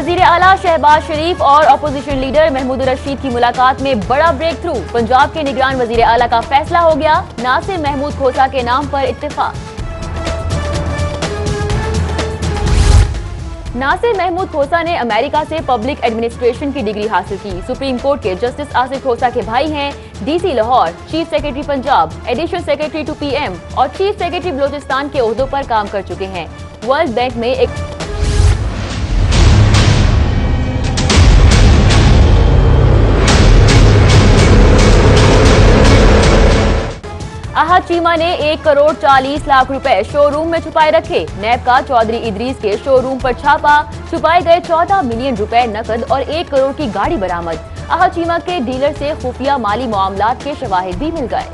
वजीर आला शहबाज शरीफ और अपोजिशन लीडर महमूद रशीद की मुलाकात में बड़ा ब्रेक थ्रू। पंजाब के निगरान वजीर आला का फैसला हो गया, नासिर महमूद खोसा के नाम पर इत्तेफाक। नासिर महमूद खोसा ने अमेरिका से पब्लिक एडमिनिस्ट्रेशन की डिग्री हासिल की। सुप्रीम कोर्ट के जस्टिस आसिफ खोसा के भाई हैं। DC Lahore, chief secretary Punjab, additional secretary to PM और चीफ सेक्रेटरी बलोचिस्तान के ओहदों पर काम कर चुके हैं। वर्ल्ड बैंक में एक आहद चीमा ने 1 करोड़ 40 लाख रुपए शोरूम में छुपाए रखे। नैब का चौधरी इदरीस के शोरूम पर छापा, छुपाए गए 14 मिलियन रुपए नकद और 1 करोड़ की गाड़ी बरामद। आहद चीमा के डीलर से खुफिया माली मामलात के शवाहिद भी मिल गए।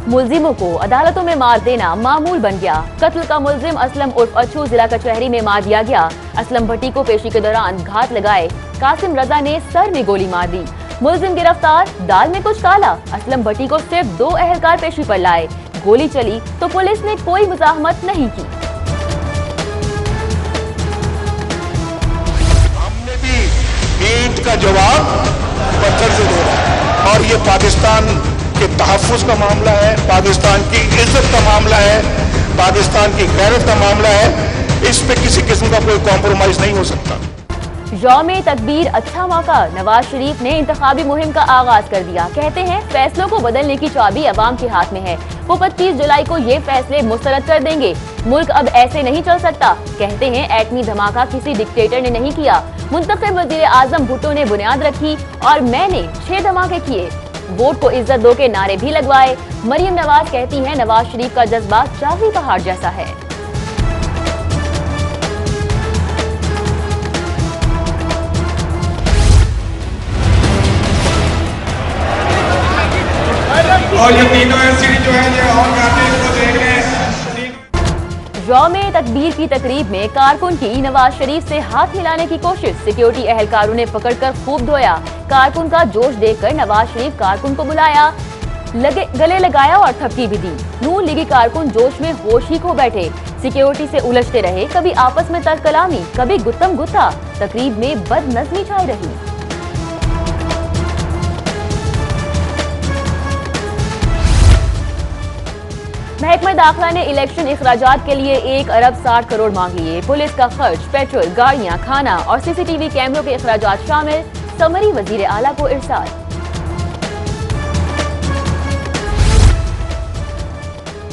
मुलजिमों को अदालतों में मार देना मामूल बन गया। कत्ल का मुलजिम असलम उर्फ अच्छू जिला कचहरी में मार दिया गया। असलम भट्टी को पेशी के दौरान घात लगाए कासिम रजा ने सर में गोली मार दी। मुलजिम गिरफ्तार, दाल में कुछ काला। असलम भट्टी को सिर्फ 2 अहलकार पेशी पर लाए। गोली चली तो पुलिस ने कोई मुजाहमत नहीं की। हमने भी ईंट का जवाब पत्थर से दिया और ये पाकिस्तान के तहफ़्फ़ुज़ का मामला है, पाकिस्तान की इज्जत का मामला है, पाकिस्तान की गैरत का मामला है। इस पे किसी किस्म का कोई कॉम्प्रोमाइज नहीं हो सकता। यौम तकबीर अच्छा मौका। नवाज शरीफ ने इंतखाबी मुहिम का आगाज कर दिया। कहते हैं फैसलों को बदलने की चाबी अवाम के हाथ में है। वो 25 जुलाई को ये फैसले मुस्तरद कर देंगे। मुल्क अब ऐसे नहीं चल सकता। कहते हैं एटमी धमाका किसी डिक्टेटर ने नहीं किया। मुंतखब वजीर आजम भुट्टो ने बुनियाद रखी और मैंने 6 धमाके किए। वोट को इज्जत दो के नारे भी लगवाए। मरियम नवाज कहती हैं नवाज शरीफ का जज्बा चाबी का हार जैसा है। और ये तीनों एलसीडी जो है ये और करते हैं, देख रहे हैं। यौम तकबीर की तकरीब में कारकुन की नवाज शरीफ से हाथ मिलाने की कोशिश। सिक्योरिटी एहलकारों ने पकड़कर खूब धोया। कारकुन का जोश देखकर नवाज शरीफ कारकुन को बुलाया, गले लगाया और थपकी भी दी। नून लीगी कारकुन जोश में होश ही खो बैठे। सिक्योरिटी से उलझते रहे, कभी आपस में तर्क कलामी, कभी गुत्तम गुत्ता। तकरीब में बदनज़मी छाई रही। महकमा दाखिला ने इलेक्शन इखराजात के लिए 1 अरब 60 करोड़ मांग लिए। पुलिस का खर्च, पेट्रोल, गाड़ियां, खाना और सीसीटीवी कैमरों के इखराजात शामिल। समरी वजीर आला को इरसाल।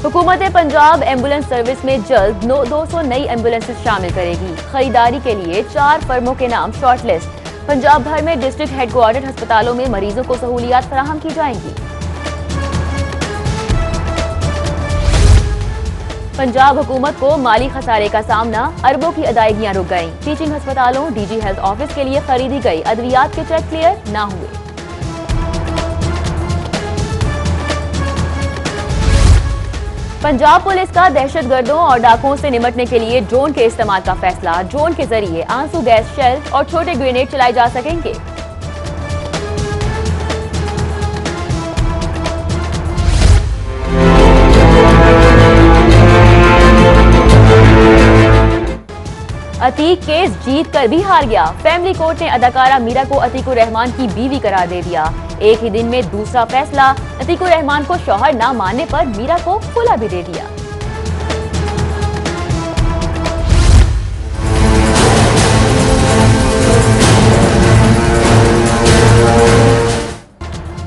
हुकूमत पंजाब एम्बुलेंस सर्विस में जल्द 200 नई एम्बुलेंसेज शामिल करेगी। खरीदारी के लिए 4 फर्मों के नाम शॉर्टलिस्ट। पंजाब भर में डिस्ट्रिक्ट हेडक्वार्टर अस्पतालों में मरीजों को सहूलियात फराहम की जाएंगी। पंजाब हुकूमत को माली खसारे का सामना, अरबों की अदायगियां रुक गईं। टीचिंग अस्पतालों, डीजी हेल्थ ऑफिस के लिए खरीदी गई अद्वियात के चेक क्लियर ना हुए। पंजाब पुलिस का दहशतगर्दों और डाकुओं से निपटने के लिए ड्रोन के इस्तेमाल का फैसला। ड्रोन के जरिए आंसू गैस शेल और छोटे ग्रेनेड चलाए जा सकेंगे। अतीक केस जीत कर भी हार गया। फैमिली कोर्ट ने अदाकारा मीरा को अतीकुर रहमान की बीवी करार दे दिया। एक ही दिन में दूसरा फैसला। अतीकुर रहमान को शौहर न मानने पर मीरा को खुला भी दे दिया।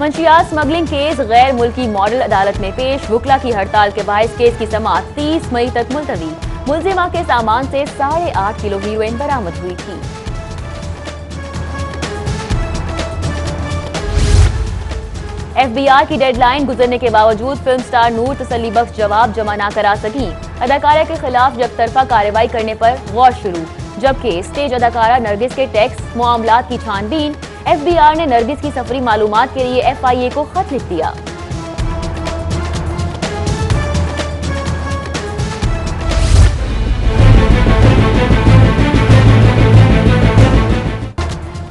मंशियात स्मगलिंग केस गैर मुल्की मॉडल अदालत में पेश। वुकला की हड़ताल के बायस केस की समाअत 30 मई तक मुलतवी। मुलजिमा के सामान से 8.5 किलो हीरोइन बरामद हुई थी। FBI की डेडलाइन गुजरने के बावजूद फिल्म स्टार नूर तसल्ली बख्श जवाब जमा न करा सकी। अदाकारा के खिलाफ जबतरफा कार्रवाई करने पर गौर शुरू। जबकि स्टेज अदाकारा नरगिस के टैक्स मामलात की छानबीन। FBI ने नरगिस की सफरी मालूमात के लिए FIA को खत लिख दिया।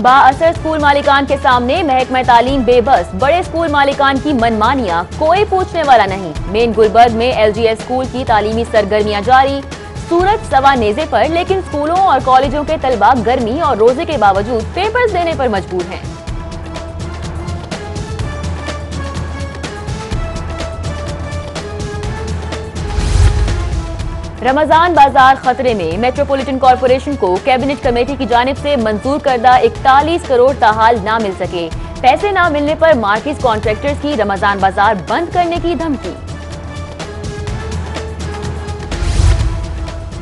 बाअसर स्कूल मालिकान के सामने महकमा तालीम बेबस, बड़े स्कूल मालिकान की मनमानियां, कोई पूछने वाला नहीं। मेन गुलबर्ग में LGS स्कूल की तालीमी सरगर्मियां जारी, सूरज सवा नेजे पर, लेकिन स्कूलों और कॉलेजों के तलबा गर्मी और रोजे के बावजूद पेपर्स देने पर मजबूर हैं। रमजान बाजार खतरे में, मेट्रोपॉलिटन कॉरपोरेशन को कैबिनेट कमेटी की जानिब से मंजूर करदा 41 करोड़ ताहाल ना मिल सके। पैसे ना मिलने पर मार्किस कॉन्ट्रैक्टर्स की रमजान बाजार बंद करने की धमकी।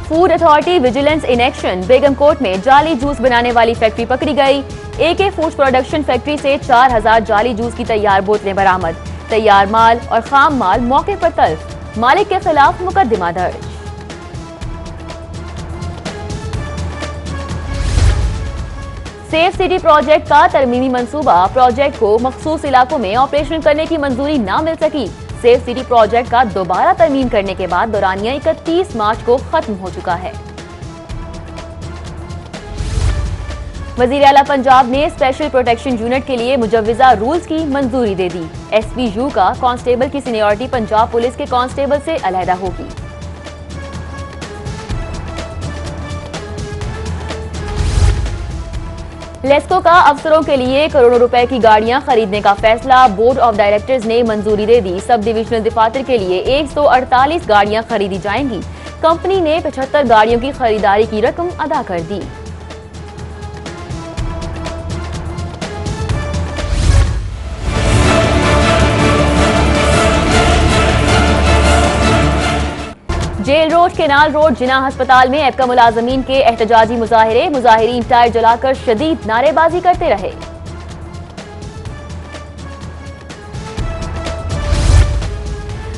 Food authority vigilance in action, Begumkot में जाली जूस बनाने वाली फैक्ट्री पकड़ी गई। AK फूड प्रोडक्शन फैक्ट्री से 4000 जाली जूस की तैयार बोतलें बरामद। तैयार माल और खाम माल मौके पर तल्फ, मालिक के खिलाफ मुकदमा दर्ज। सेफ सिटी प्रोजेक्ट का तरमीमी मंसूबा, प्रोजेक्ट को मखसूस इलाकों में ऑपरेशन करने की मंजूरी ना मिल सकी। सेफ सिटी प्रोजेक्ट का दोबारा तरमीम करने के बाद दौरानिया 31 मार्च को खत्म हो चुका है। वजीर आला पंजाब ने स्पेशल प्रोटेक्शन यूनिट के लिए मुजव्विजा रूल्स की मंजूरी दे दी। SPU का कांस्टेबल की सीनियरिटी पंजाब पुलिस के कांस्टेबल से अलहदा होगी। लेस्को का अफसरों के लिए करोड़ों रुपए की गाड़ियां खरीदने का फैसला, बोर्ड ऑफ डायरेक्टर्स ने मंजूरी दे दी। सब डिविजनल दफातर के लिए 148 गाड़ियां खरीदी जाएंगी। कंपनी ने 75 गाड़ियों की खरीदारी की रकम अदा कर दी। जेल रोड, केनाल रोड, जिना अस्पताल में एपका मुलाजमीन के एहतजाजी मुजाहिरे, मुजाहिरीन टायर जलाकर शदीद नारेबाजी करते रहे।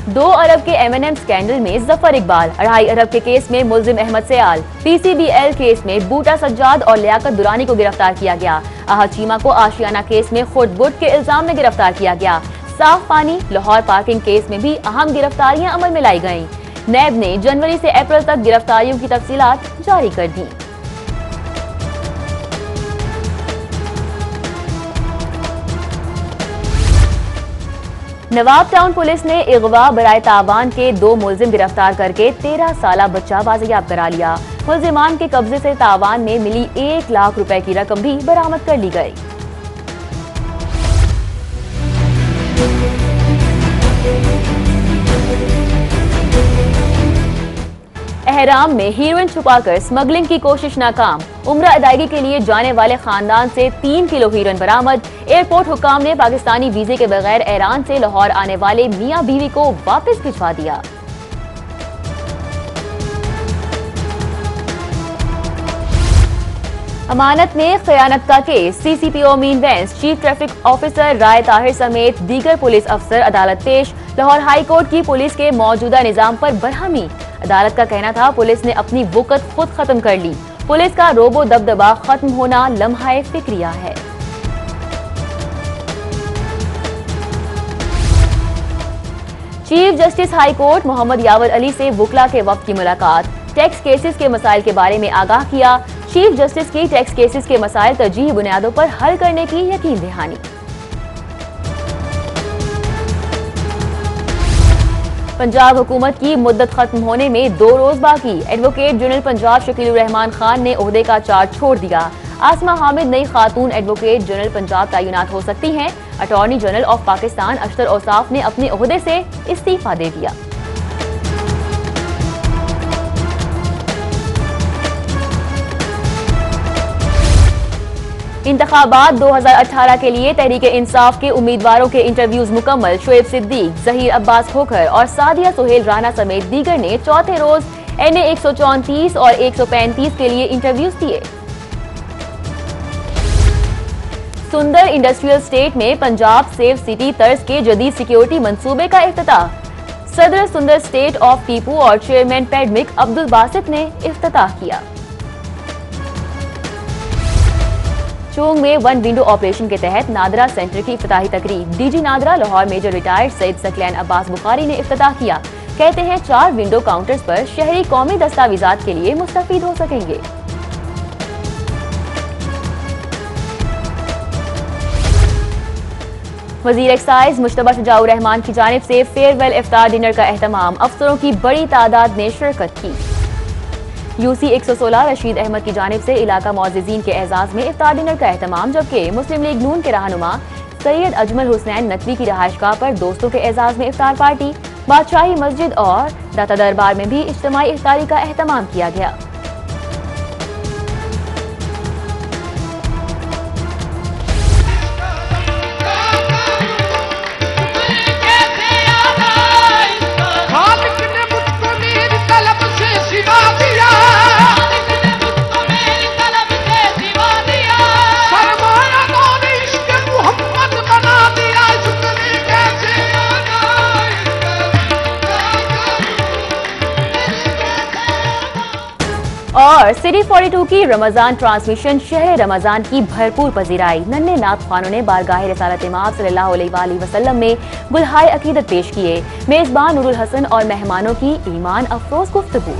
$2 अरब के M&M स्कैंडल में जफर इकबाल, 2.5 अरब के केस में मुल्जिम अहमद सयाल, PCBL केस में बूटा सज्जाद और लियाकत दुरानी को गिरफ्तार किया गया। आहद चीमा को आशियाना केस में खुद बुट के इल्जाम में गिरफ्तार किया गया। साफ पानी, लाहौर पार्किंग केस में भी अहम गिरफ्तारियां अमल में लाई गईं। नैब ने जनवरी से अप्रैल तक गिरफ्तारियों की तफसीलात जारी कर दी। नवाब टाउन पुलिस ने इगवा बराए तावान के 2 मुल्जिम गिरफ्तार करके 13 साला बच्चा बाजियाब करा लिया। मुल्जिमान के कब्जे से तावान में मिली 1 लाख रुपए की रकम भी बरामद कर ली गई। एहराम में हीरोइन छुपाकर स्मगलिंग की कोशिश नाकाम, उम्रा अदायगी के लिए जाने वाले खानदान से 3 किलो हीरोइन बरामद। एयरपोर्ट हुकाम ने पाकिस्तानी वीजे के बगैर ईरान से लाहौर आने वाले मियां बीवी को वापस भिजवा दिया। अमानत में खयानत का केस, CCPO मीन वेंस, chief traffic officer Rai Tahir समेत दीगर पुलिस अफसर अदालत पेश। लाहौर हाई कोर्ट की पुलिस के मौजूदा निजाम पर बरहमी, अदालत का कहना था पुलिस ने अपनी वक़्त खुद खत्म कर ली। पुलिस का रोबो दबदबा खत्म होना लम्हा फिक्रिया है। Chief justice high court Mohammad Yawar Ali से वकला के वक्त की मुलाकात, टैक्स केसेस के मसाइल के बारे में आगाह किया। चीफ जस्टिस की टैक्स केसेस के मसाइल तरजीही बुनियादों पर हल करने की यकीन दहानी। पंजाब हुकूमत की मुद्दत खत्म होने में 2 रोज बाकी, एडवोकेट जनरल पंजाब शकील रहमान खान ने ओहदे का चार्ज छोड़ दिया। आसमा हामिद नई खातून एडवोकेट जनरल पंजाब तैनात हो सकती हैं। Attorney general of Pakistan Akhtar Ausaf ने अपने ओहदे से इस्तीफा दे दिया। इंतखाबात 2018 के लिए तहरीके इंसाफ के उम्मीदवारों के इंटरव्यूज मुकम्मल। शोएब सिद्दीक, जहीर अब्बास खोखर और सादिया सुहेल राना समेत दीगर ने चौथे रोज NA 134 और 135 के लिए इंटरव्यूज दिए। सुंदर इंडस्ट्रियल स्टेट में पंजाब सेफ सिटी तर्ज के जदीद सिक्योरिटी मंसूबे का इफ्तिताह। सदर सुंदर स्टेट ऑफ टीपू और चेयरमैन पैडमिक अब्दुल बासित ने इफ्तिताह किया। चोंग में 1 विंडो ऑपरेशन के तहत नादरा सेंटर की इफ्तिताही तकरीब, DG NADRA Lahore major retired Syed Saqlain Abbas Bukhari ने इफ्तिताह किया। कहते हैं 4 विंडो काउंटर्स पर शहरी कौमी दस्तावेजात के लिए मुस्तफीद हो सकेंगे। वजीर एक्साइज मुश्तबा शुजाउर रहमान की जानिब से फेयरवेल इफ्तार डिनर का एहतमाम, अफसरों की बड़ी तादाद ने शिरकत की। यूसी 116 रशीद अहमद की जानिब से इलाका मुअज़्ज़िज़ीन के एजाज में इफ्तार डिनर का एहतमाम, जबकि मुस्लिम लीग नून के रहनुमा सैयद अजमल हुसैन नकवी की रहायशगाह पर दोस्तों के एजाज में इफ्तार पार्टी, बादशाही मस्जिद और दाता दरबार में भी इज्तिमाई इफ्तारी का एहतमाम किया गया। और सिटी 42 की रमजान ट्रांसमिशन शहर रमजान की भरपूर पजीराई। नन्हे नात खानों ने बारगाह रिसालत इमाम सल्लल्लाहु अलैहि वसल्लम में गुलहाए अकीदत पेश किए। मेजबान नूरुल हसन और मेहमानों की ईमान अफरोज गुफ्तगू।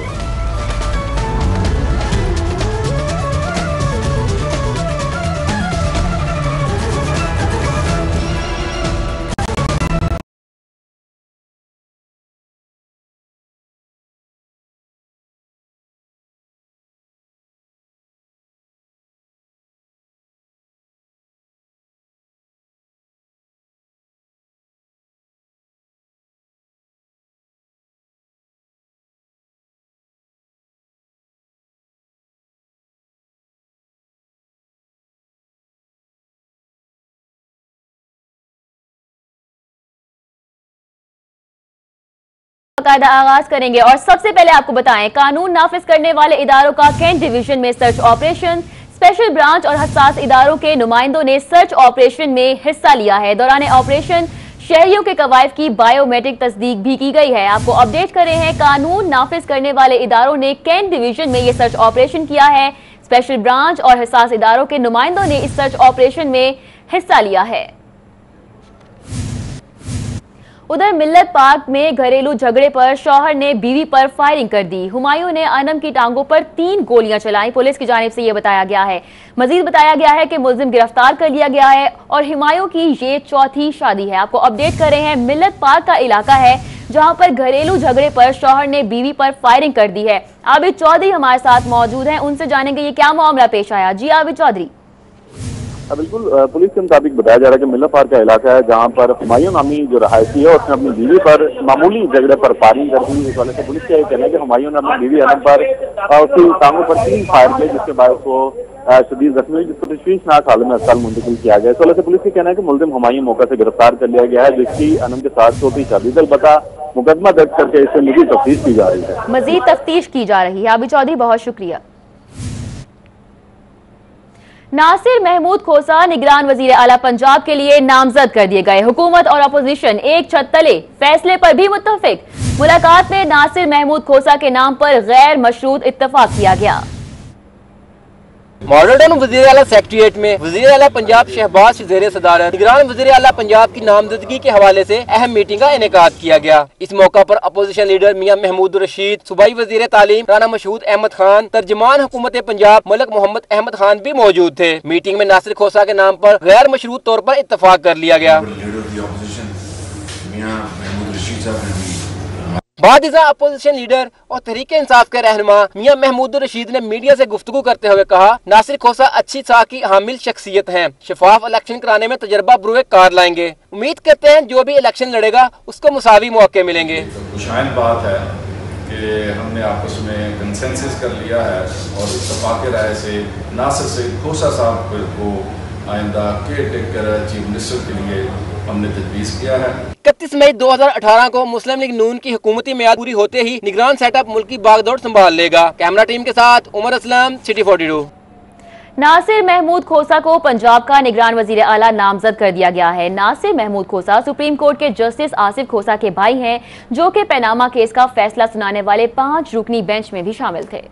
बाकायदा आगाज करेंगे और सबसे पहले आपको बताएं, कानून नाफिज करने वाले इदारों का कैंट डिवीजन में सर्च ऑपरेशन। स्पेशल ब्रांच और हसास इदारों के नुमाइंदों ने सर्च ऑपरेशन में हिस्सा लिया है। दौरान ऑपरेशन शहरियों के कवायद की बायोमेट्रिक तस्दीक भी की गई है। आपको अपडेट कर रहे हैं, कानून नाफिज करने वाले इदारों ने कैंट डिवीजन में यह सर्च ऑपरेशन किया है। स्पेशल ब्रांच और हसास इदारों के नुमाइंदों ने इस सर्च ऑपरेशन में हिस्सा लिया है। उधर मिल्लत पार्क में घरेलू झगड़े पर शौहर ने बीवी पर फायरिंग कर दी। हुमायूं ने अनम की टांगों पर 3 गोलियां चलाई। पुलिस की जानिब से यह बताया गया है। मजीद बताया गया है कि मुलजिम गिरफ्तार कर लिया गया है और हुमायूं की ये चौथी शादी है। आपको अपडेट कर रहे हैं, मिल्लत पार्क का इलाका है जहां पर घरेलू झगड़े पर शौहर ने बीवी पर फायरिंग कर दी है। आबिद चौधरी हमारे साथ मौजूद हैं, उनसे जानेंगे ये क्या मामला पेश आया। जी आबिद चौधरी। बिल्कुल, पुलिस के मुताबिक बताया जा रहा है कि मिल्लत पार्क का इलाका है जहां पर हुमायूं नामी जो रहायशी है उसने अपनी बीवी पर मामूली झगड़े पर फायरिंग कर दी। इस वाले से पुलिस का यह कहना है कि हुमायूं ने अपनी बीवी अनम पर उसकी टांगों पर 3 फायर किए, जिसके बाद वो शदीद जख्मी हुई, जिसको तशवीशनाक हालत में अस्पताल मुंतकिल किया गया। इस वाले से पुलिस का कहना है कि मुलजिम हुमायूं मौके से गिरफ्तार कर लिया गया है, जिसकी अनम के साथ चौथी शादी बता मुकदमा दर्ज करके इससे मजीद तफ्तीश की जा रही है। मजीद तफ्तीश की जा रही है। आबिद चौधरी, बहुत शुक्रिया। नासिर महमूद खोसा निगरान वजीर आला पंजाब के लिए नामजद कर दिए गए। हुकूमत और अपोजिशन एक छत तले, फैसले पर भी मुत्तफिक। मुलाकात में नासिर महमूद खोसा के नाम पर गैर मशरूत इत्तफाक किया गया। मॉडल टाउन वज़ीर आला सेक्रेटेरिएट में वज़ीर आला पंजाब शहबाज ज़ेर सदारत निगरान वज़ीर आला पंजाब की नामजदगी के हवाले से अहम मीटिंग का इनेकाद किया गया। इस मौका पर अपोजिशन लीडर मियां महमूद रशीद, सूबाई वज़ीर तालीम राना मशहूद अहमद खान, तर्जमान हुकूमत पंजाब मलिक मोहम्मद अहमद खान भी मौजूद थे। मीटिंग में नासिर खोसा के नाम पर गैर मशरूत तौर पर इत्तफाक कर लिया गया। बादिज़ा अपोजिशन लीडर और तहरीक इंसाफ के रहनुमा मियां महमूद रशीद ने मीडिया से गुफ्तगू करते हुए कहा, नासिर खोसा अच्छी साख की हामिल शख्सियत हैं, शफाफ इलेक्शन कराने में तजर्बा बुरुए कार लाएंगे। उम्मीद करते हैं जो भी इलेक्शन लड़ेगा उसको मुसावी मौके मिलेंगे। खुशाइन बात है कि हमने आपस में कंसेंसस कर लिया है और इत्तफाक राय से नासिर सईद खोसा साहब को आइंदा केयर टेकर चीफ मिनिस्टर के लिए हमने तजवीज़ किया है। 31 मई 2018 को मुस्लिम लीग नून की हुकूमती मियाद पूरी होते ही निगरान सेटअप मुल्की बागडोर संभाल लेगा। कैमरा टीम के साथ उमर असलम, सिटी 42। नासिर महमूद खोसा को पंजाब का निगरान वजीर आला नामजद कर दिया गया है। नासिर महमूद खोसा सुप्रीम कोर्ट के जस्टिस आसिफ खोसा के भाई हैं, जो कि पैनामा केस का फैसला सुनाने वाले 5 रुकनी बेंच में भी शामिल थे।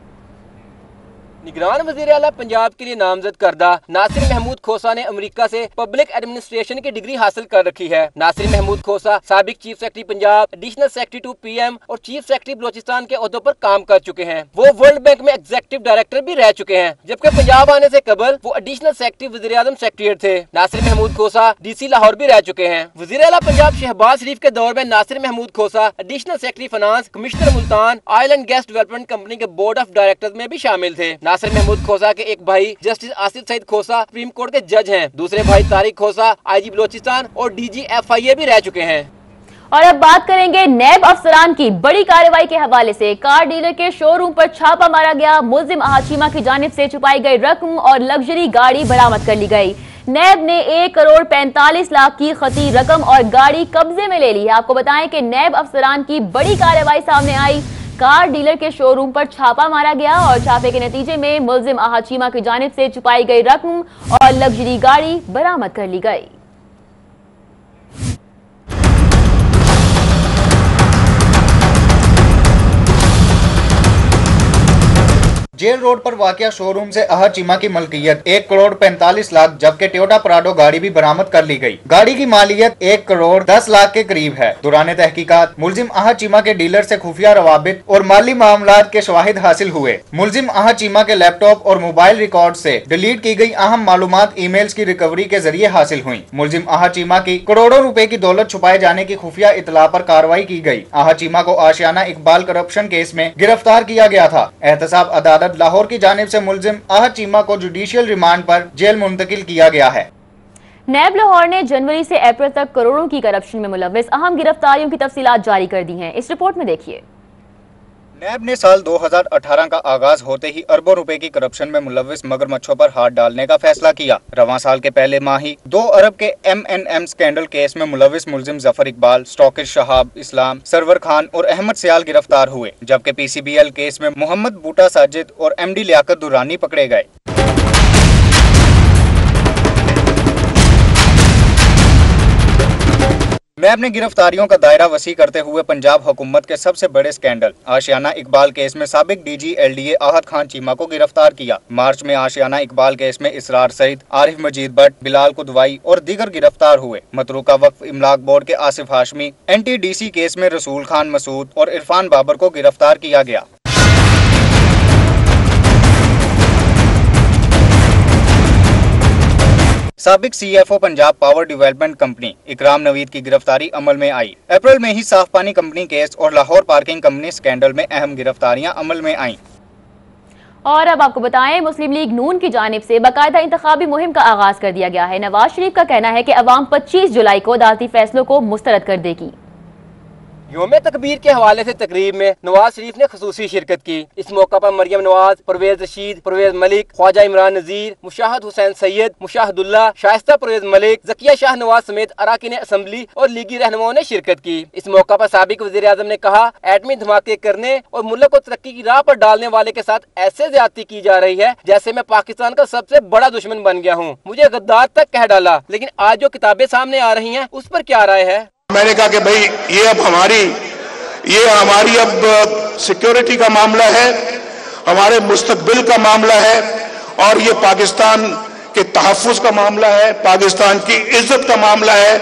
निगरान वज़ीर आला पंजाब के लिए नामजद करदा नासिर महमूद खोसा ने अमेरिका से पब्लिक एडमिनिस्ट्रेशन की डिग्री हासिल कर रखी है। नासिर महमूद खोसा साबिक chief secretary Punjab, additional secretary to PM और चीफ सेक्रेटरी बलोचिस्तान के ओहदों पर काम कर चुके हैं। वो वर्ल्ड बैंक में एग्जीक्यूटिव डायरेक्टर भी रह चुके हैं, जबकि पंजाब आने से कबल वो एडिशनल सेक्रेटरी वज़ीर आज़म सेक्रेटरीट थे। नासिर महमूद खोसा डीसी लाहौर भी रह चुके हैं। वज़ीर आला पंजाब शहबाज शरीफ के दौर में Nasir Mahmood Khosa additional secretary finance, commissioner Multan oil and gas development company के बोर्ड ऑफ डायरेक्टर्स में भी शामिल थे। नासिर महमूद खोसा के एक भाई जस्टिस आसिफ सईद खोसा सुप्रीम कोर्ट के जज हैं। दूसरे भाई तारिक खोसा आईजी बलोचिस्तान और डीजी FIA भी रह चुके हैं। और अब बात करेंगे नैब अफसरान की बड़ी कार्रवाई के हवाले से। कार डीलर के शोरूम पर छापा मारा गया, मुल्जिम हाशिमा की जानिब से छुपाई गई रकम और लग्जरी गाड़ी बरामद कर ली गई। नैब ने 1 करोड़ 45 लाख की खती रकम और गाड़ी कब्जे में ले ली है। आपको बताएं कि नैब अफसरान की बड़ी कार्रवाई सामने आई। कार डीलर के शोरूम पर छापा मारा गया और छापे के नतीजे में मुल्जिम हाशिमा की जानिब से छुपाई गई रकम और लग्जरी गाड़ी बरामद कर ली गई। जेल रोड पर वाक़या शोरूम से अहद चीमा की मलकियत 1 करोड़ 45 लाख जबकि टोयोटा प्राडो गाड़ी भी बरामद कर ली गई। गाड़ी की मालियत 1 करोड़ 10 लाख के करीब है। दौरान तहकीकात मुल्जिम अहद चीमा के डीलर से खुफिया रवाबित और माली मामलात के शवाहिद हासिल हुए। मुल्जिम अहद चीमा के लैपटॉप और मोबाइल रिकॉर्ड से डिलीट की गई अहम मालूमात ईमेल्स की रिकवरी के जरिए हासिल हुई। मुल्जिम अहद चीमा की करोड़ों रुपए की दौलत छुपाए जाने की खुफिया इतला पर कार्रवाई की गई। अहद चीमा को आशियाना इकबाल करप्शन केस में गिरफ्तार किया गया था। एहतसाब अदालत लाहौर की जानिब से मुल्जिम अहद चीमा को जुडिशियल रिमांड पर जेल मुंतकिल किया गया है। नैब लाहौर ने जनवरी से अप्रैल तक करोड़ों की करप्शन में मुलव्विस अहम गिरफ्तारियों की तफसीलात जारी कर दी हैं। इस रिपोर्ट में देखिए। नैब ने साल 2018 का आगाज होते ही अरबों रुपए की करप्शन में मुलव्विस मगरमच्छों पर हाथ डालने का फैसला किया। रवां साल के पहले माह ही 2 अरब के M&M स्कैंडल केस में मुलव्विस मुल्जिम जफर इकबाल, स्टॉकिस्ट शहाब इस्लाम, सरवर खान और अहमद सियाल गिरफ्तार हुए, जबकि PCBL केस में मोहम्मद बूटा साजिद और MD लियाकत दुरानी पकड़े गए। नैब ने गिरफ्तारियों का दायरा वसी करते हुए पंजाब हुकूमत के सबसे बड़े स्कैंडल आशियाना इकबाल केस में साबिक DG LDA अहद खान चीमा को गिरफ्तार किया। मार्च में आशियाना इकबाल केस में इसरार सईद, आरिफ मजीद भट्ट, बिलाल कुदवाई और दीगर गिरफ्तार हुए। मतरूका वक्फ इमलाक बोर्ड के आसिफ हाशमी, NTDC केस में रसूल खान मसूद और इरफान बाबर को गिरफ्तार किया गया। साबिक CFO Punjab power development company इकराम नवीद की गिरफ्तारी अमल में आई। अप्रैल में ही साफ पानी कंपनी केस और लाहौर पार्किंग कंपनी स्कैंडल में अहम गिरफ्तारियां अमल में आईं। और अब आपको बताएं, मुस्लिम लीग नून की जानिब से बाकायदा इंतखाबी मुहिम का आगाज कर दिया गया है। नवाज शरीफ का कहना है कि अवाम 25 जुलाई को अदालती फैसलों को मुस्तरद कर देगी। योम तकबीर के हवाले से तकरीब में नवाज शरीफ ने खसूसी शिरकत की। इस मौका पर मरियम नवाज, परवेज रशीद, परवेज मलिक, ख्वाजा इमरान नजीर, मुशाहद हुसैन सैयद, मुशाहदुल्ला, शाइस्ता परवेज मलिक, जकिया शाह नवाज समेत अराकीन असम्बली और लीगी रहनुमाओं ने शिरकत की। इस मौका पर साबिक वज़ीर आज़म ने कहा, एटमी धमाके करने और मुल्क को तरक्की की राह पर डालने वाले के साथ ऐसे ज्यादती की जा रही है जैसे मैं पाकिस्तान का सबसे बड़ा दुश्मन बन गया हूँ। मुझे गद्दार तक कह डाला, लेकिन आज जो किताबें सामने आ रही हैं उस पर क्या राय है? मैंने कहा कि भाई ये हमारी अब सिक्योरिटी का मामला है, हमारे मुस्तकबिल का मामला है और ये पाकिस्तान के तहफ्फुज़ का मामला है, पाकिस्तान की इज्जत का मामला है,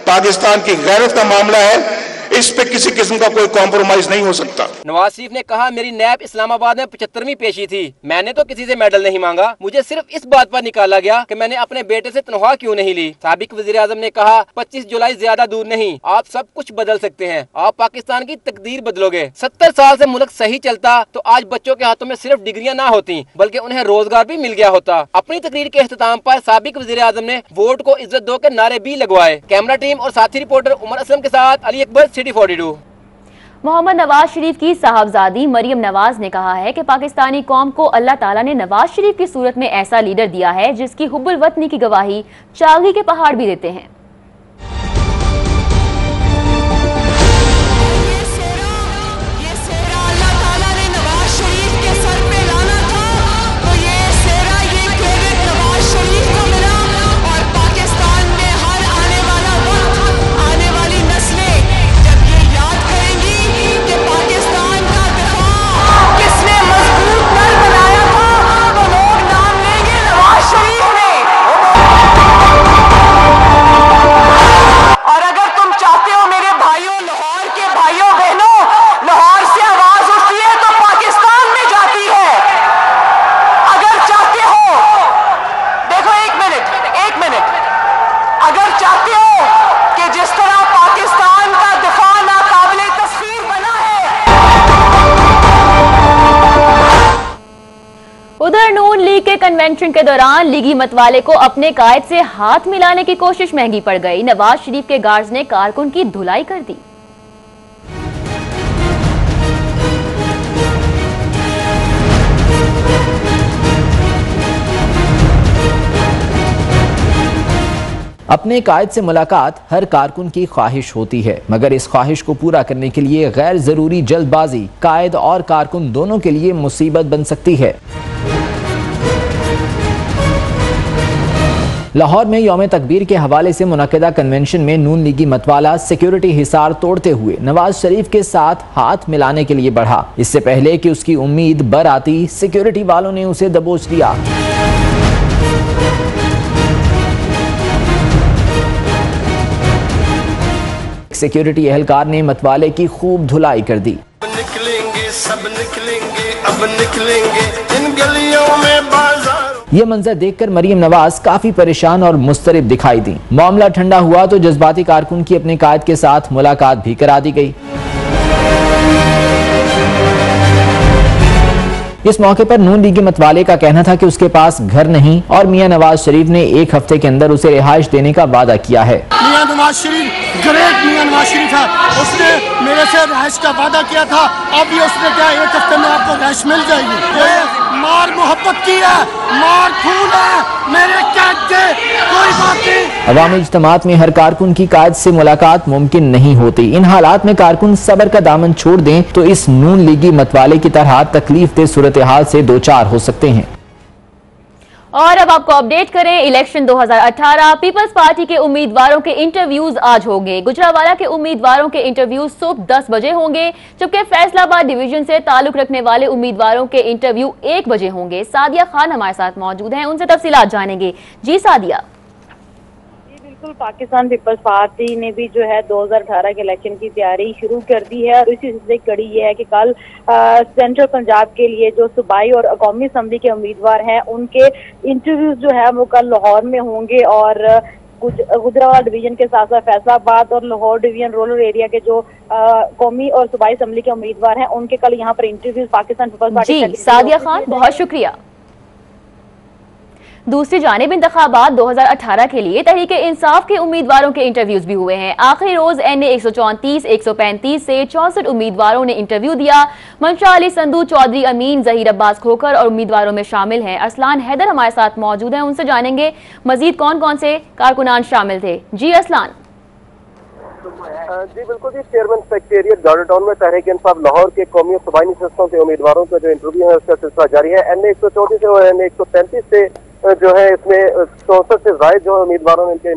पाकिस्तान की गैरत का मामला है। इस पे किसी किस्म का कोई कॉम्प्रोमाइज नहीं हो सकता। नवाज शरीफ ने कहा, मेरी नैब इस्लामाबाद में 75वीं पेशी थी, मैंने तो किसी से मेडल नहीं मांगा, मुझे सिर्फ इस बात पर निकाला गया कि मैंने अपने बेटे से तनख्वाह क्यों नहीं ली। साबिक वज़ीर आज़म ने कहा, 25 जुलाई ज्यादा दूर नहीं, आप सब कुछ बदल सकते हैं, आप पाकिस्तान की तकदीर बदलोगे। 70 साल से मुल्क सही चलता तो आज बच्चों के हाथों में सिर्फ डिग्रियां ना होती बल्कि उन्हें रोजगार भी मिल गया होता। अपनी तकरीर के इख्तिताम पर साबिक वज़ीर आज़म ने वोट को इज्जत दो के नारे भी लगवाए। कैमरा टीम और साथी रिपोर्टर उमर असलम के साथ अली अकबर, सिटी 42। मोहम्मद नवाज शरीफ की साहबजादी मरियम नवाज ने कहा है कि पाकिस्तानी कौम को अल्लाह ताला ने नवाज शरीफ की सूरत में ऐसा लीडर दिया है जिसकी हुब्बुल वतनी की गवाही चागी के पहाड़ भी देते हैं। लीग के कन्वेंशन के दौरान लीगी मतवाले को अपने कायद से हाथ मिलाने की कोशिश महंगी पड़ गई। नवाज शरीफ के गार्ड्स ने कारकुन की धुलाई कर दी। अपने कायद से मुलाकात हर कारकुन की ख्वाहिश होती है, मगर इस ख्वाहिश को पूरा करने के लिए गैर जरूरी जल्दबाजी कायद और कारकुन दोनों के लिए मुसीबत बन सकती है। लाहौर में यौम तकबीर के हवाले से मुनक़दा कन्वेंशन में नून लीगी मतवाला सिक्योरिटी हिसार तोड़ते हुए नवाज शरीफ के साथ हाथ मिलाने के लिए बढ़ा। इससे पहले कि उसकी उम्मीद बर आती, सिक्योरिटी वालों ने उसे दबोच दिया। सिक्योरिटी एहलकार ने मतवाले की खूब धुलाई कर दी। निकलेंगे सब निकलेंगे, अब निकलेंगे इन गलियों में बाजार। ये मंजर देखकर मरियम नवाज काफी परेशान और मुस्तरिब दिखाई दी। मामला ठंडा हुआ तो जज्बाती कारकुन की अपने कायद के साथ मुलाकात भी करा दी गई। इस मौके पर नून लीगी मतवाले का कहना था कि उसके पास घर नहीं और मियां नवाज शरीफ ने 1 हफ्ते के अंदर उसे रिहाइश देने का वादा किया है। मियां नवाज शरीफ ग्रेट मियां नवाज शरीफ है, उसने मेरे से रिहाइश का वादा किया था। अब ये उसने क्या 1 हफ्ते में आपको रिहाइश मिल जाएगी। ये मार मोहब्बत की है, मार फूल है, मेरे कैद के कोई बात नहीं। अवामी इज्तिमात में हर कारकुन की कायद से मुलाकात मुमकिन नहीं होती। इन हालात में कारकुन सब्र का दामन छोड़ दें तो इस नून लीगी मतवाले की तरह तकलीफ दे सूरत हाल से दो चार हो सकते हैं। और अब आपको अपडेट करें, इलेक्शन 2018 पीपल्स पार्टी के उम्मीदवारों के इंटरव्यूज आज होंगे। गुजरावाला के उम्मीदवारों के इंटरव्यूज सुबह 10 बजे होंगे, जबकि फैसलाबाद डिवीजन से ताल्लुक रखने वाले उम्मीदवारों के इंटरव्यू 1 बजे होंगे। सादिया खान हमारे साथ मौजूद हैं, उनसे तफसीलात जानेंगे। जी सादिया। बिल्कुल, पाकिस्तान पीपल्स पार्टी ने भी जो है 2018 के इलेक्शन की तैयारी शुरू कर दी है और इसी सिलसिले की कड़ी ये है कि कल सेंट्रल पंजाब के लिए जो सूबाई और कौमी असम्बली के उम्मीदवार हैं उनके इंटरव्यूज जो है वो कल लाहौर में होंगे और गुजरावाला डिवीजन के साथ साथ फैसलाबाद और लाहौर डिवीजन रूरल एरिया के जो कौमी और सूबाई असम्बली के उम्मीदवार हैं उनके कल यहाँ पर इंटरव्यूज पाकिस्तान पीपल्स पार्टी। जी सादिया खान, बहुत शुक्रिया। दूसरी जानिब इंतखाबात 2018 के लिए तहरीक इंसाफ के उम्मीदवारों के इंटरव्यूज भी हुए हैं। आखिरी रोज NA 134, 135 से 64 उम्मीदवारों ने इंटरव्यू दिया। मंशा अली संधू, चौधरी अमीन, जहीर अब्बास खोखर और उम्मीदवारों में शामिल हैं अरसलान हैदर हमारे साथ मौजूद हैं, उनसे जानेंगे मजीद कौन कौन से कारकुनान शामिल थे। जी अरसलान। जी बिल्कुल जी, चेयरमैन सेक्रेटेरिएट गार्डन टाउन में तहरीक इंसाफ लाहौर के कौमी और सूबाई नशस्तों के उम्मीदवारों का जो इंटरव्यू है उसका सिलसिला जारी है। NA 134 से और NA 135 से जो है इसमें 64 से ज्यादा जो उम्मीदवारों ने इनके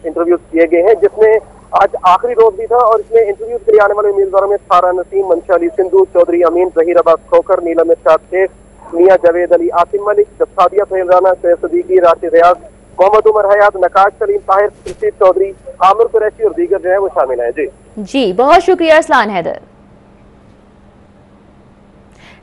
इंटरव्यूज किए गए हैं, जिसमें आज आखिरी रोज भी था और इसमें इंटरव्यू के लिए आने वाले उम्मीदवारों में सारा नसीम, मंशा अली सिंधु, चौधरी अमीन, जहीर अब्बास खोखर, नीलम इरशाद शेख, मियां जावेद अली, आसिम मलिक, सादिया सोहेल राना, सैयद सदीकी, राशिद रियाज, मोहम्मद उमर हयात, नकाश सलीम, ताहिर रशीद चौधरी, आमिर कुरैशी और दीगर जो है वो शामिल है। जी बहुत शुक्रिया अरसलान हैदर।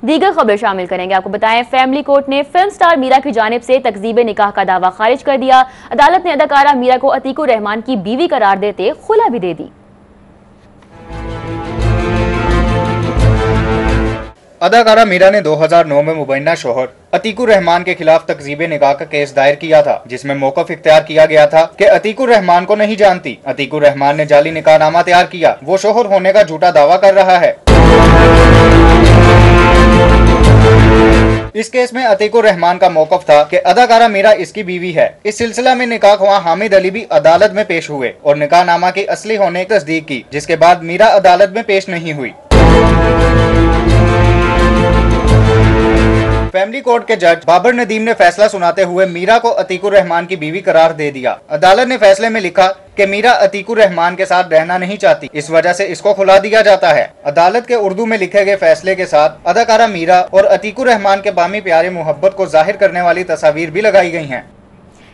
दीगर खबर शामिल करेंगे। आपको बताएं, फैमिली कोर्ट ने फिल्म स्टार मीरा की जानिब से तकजीब निकाह का दावा खारिज कर दिया। अदालत ने अदाकारा मीरा को अतीकुर रहमान की बीवी करार देते खुला भी दे दी। अदाकारा मीरा ने 2009 में मुबैना शोहर अतीकुर रहमान के खिलाफ तकजीब निकाह का केस दायर किया था, जिसमें मौकफ इख्तियार किया गया था कि अतीकुर रहमान को नहीं जानती। अतीकुर रहमान ने जाली निकाहनामा तैयार किया, वो शोहर होने का झूठा दावा कर रहा है। इस केस में अतीकुर रहमान का मौकफ था कि अदाकारा मीरा इसकी बीवी है। इस सिलसिला में निकाह ख्वाह हामिद अली भी अदालत में पेश हुए और निकाहनामा की असली होने की तस्दीक की, जिसके बाद मीरा अदालत में पेश नहीं हुई। फैमिली कोर्ट के जज बाबर नदीम ने फैसला सुनाते हुए मीरा को अतीकुर रहमान की बीवी करार दे दिया। अदालत ने फैसले में लिखा कि मीरा अतीकुर रहमान के साथ रहना नहीं चाहती, इस वजह से इसको खुला दिया जाता है। अदालत के उर्दू में लिखे गए फैसले के साथ अदाकारा मीरा और अतीकुर रहमान के बामी प्यारे मोहब्बत को जाहिर करने वाली तस्वीर भी लगाई गई हैं।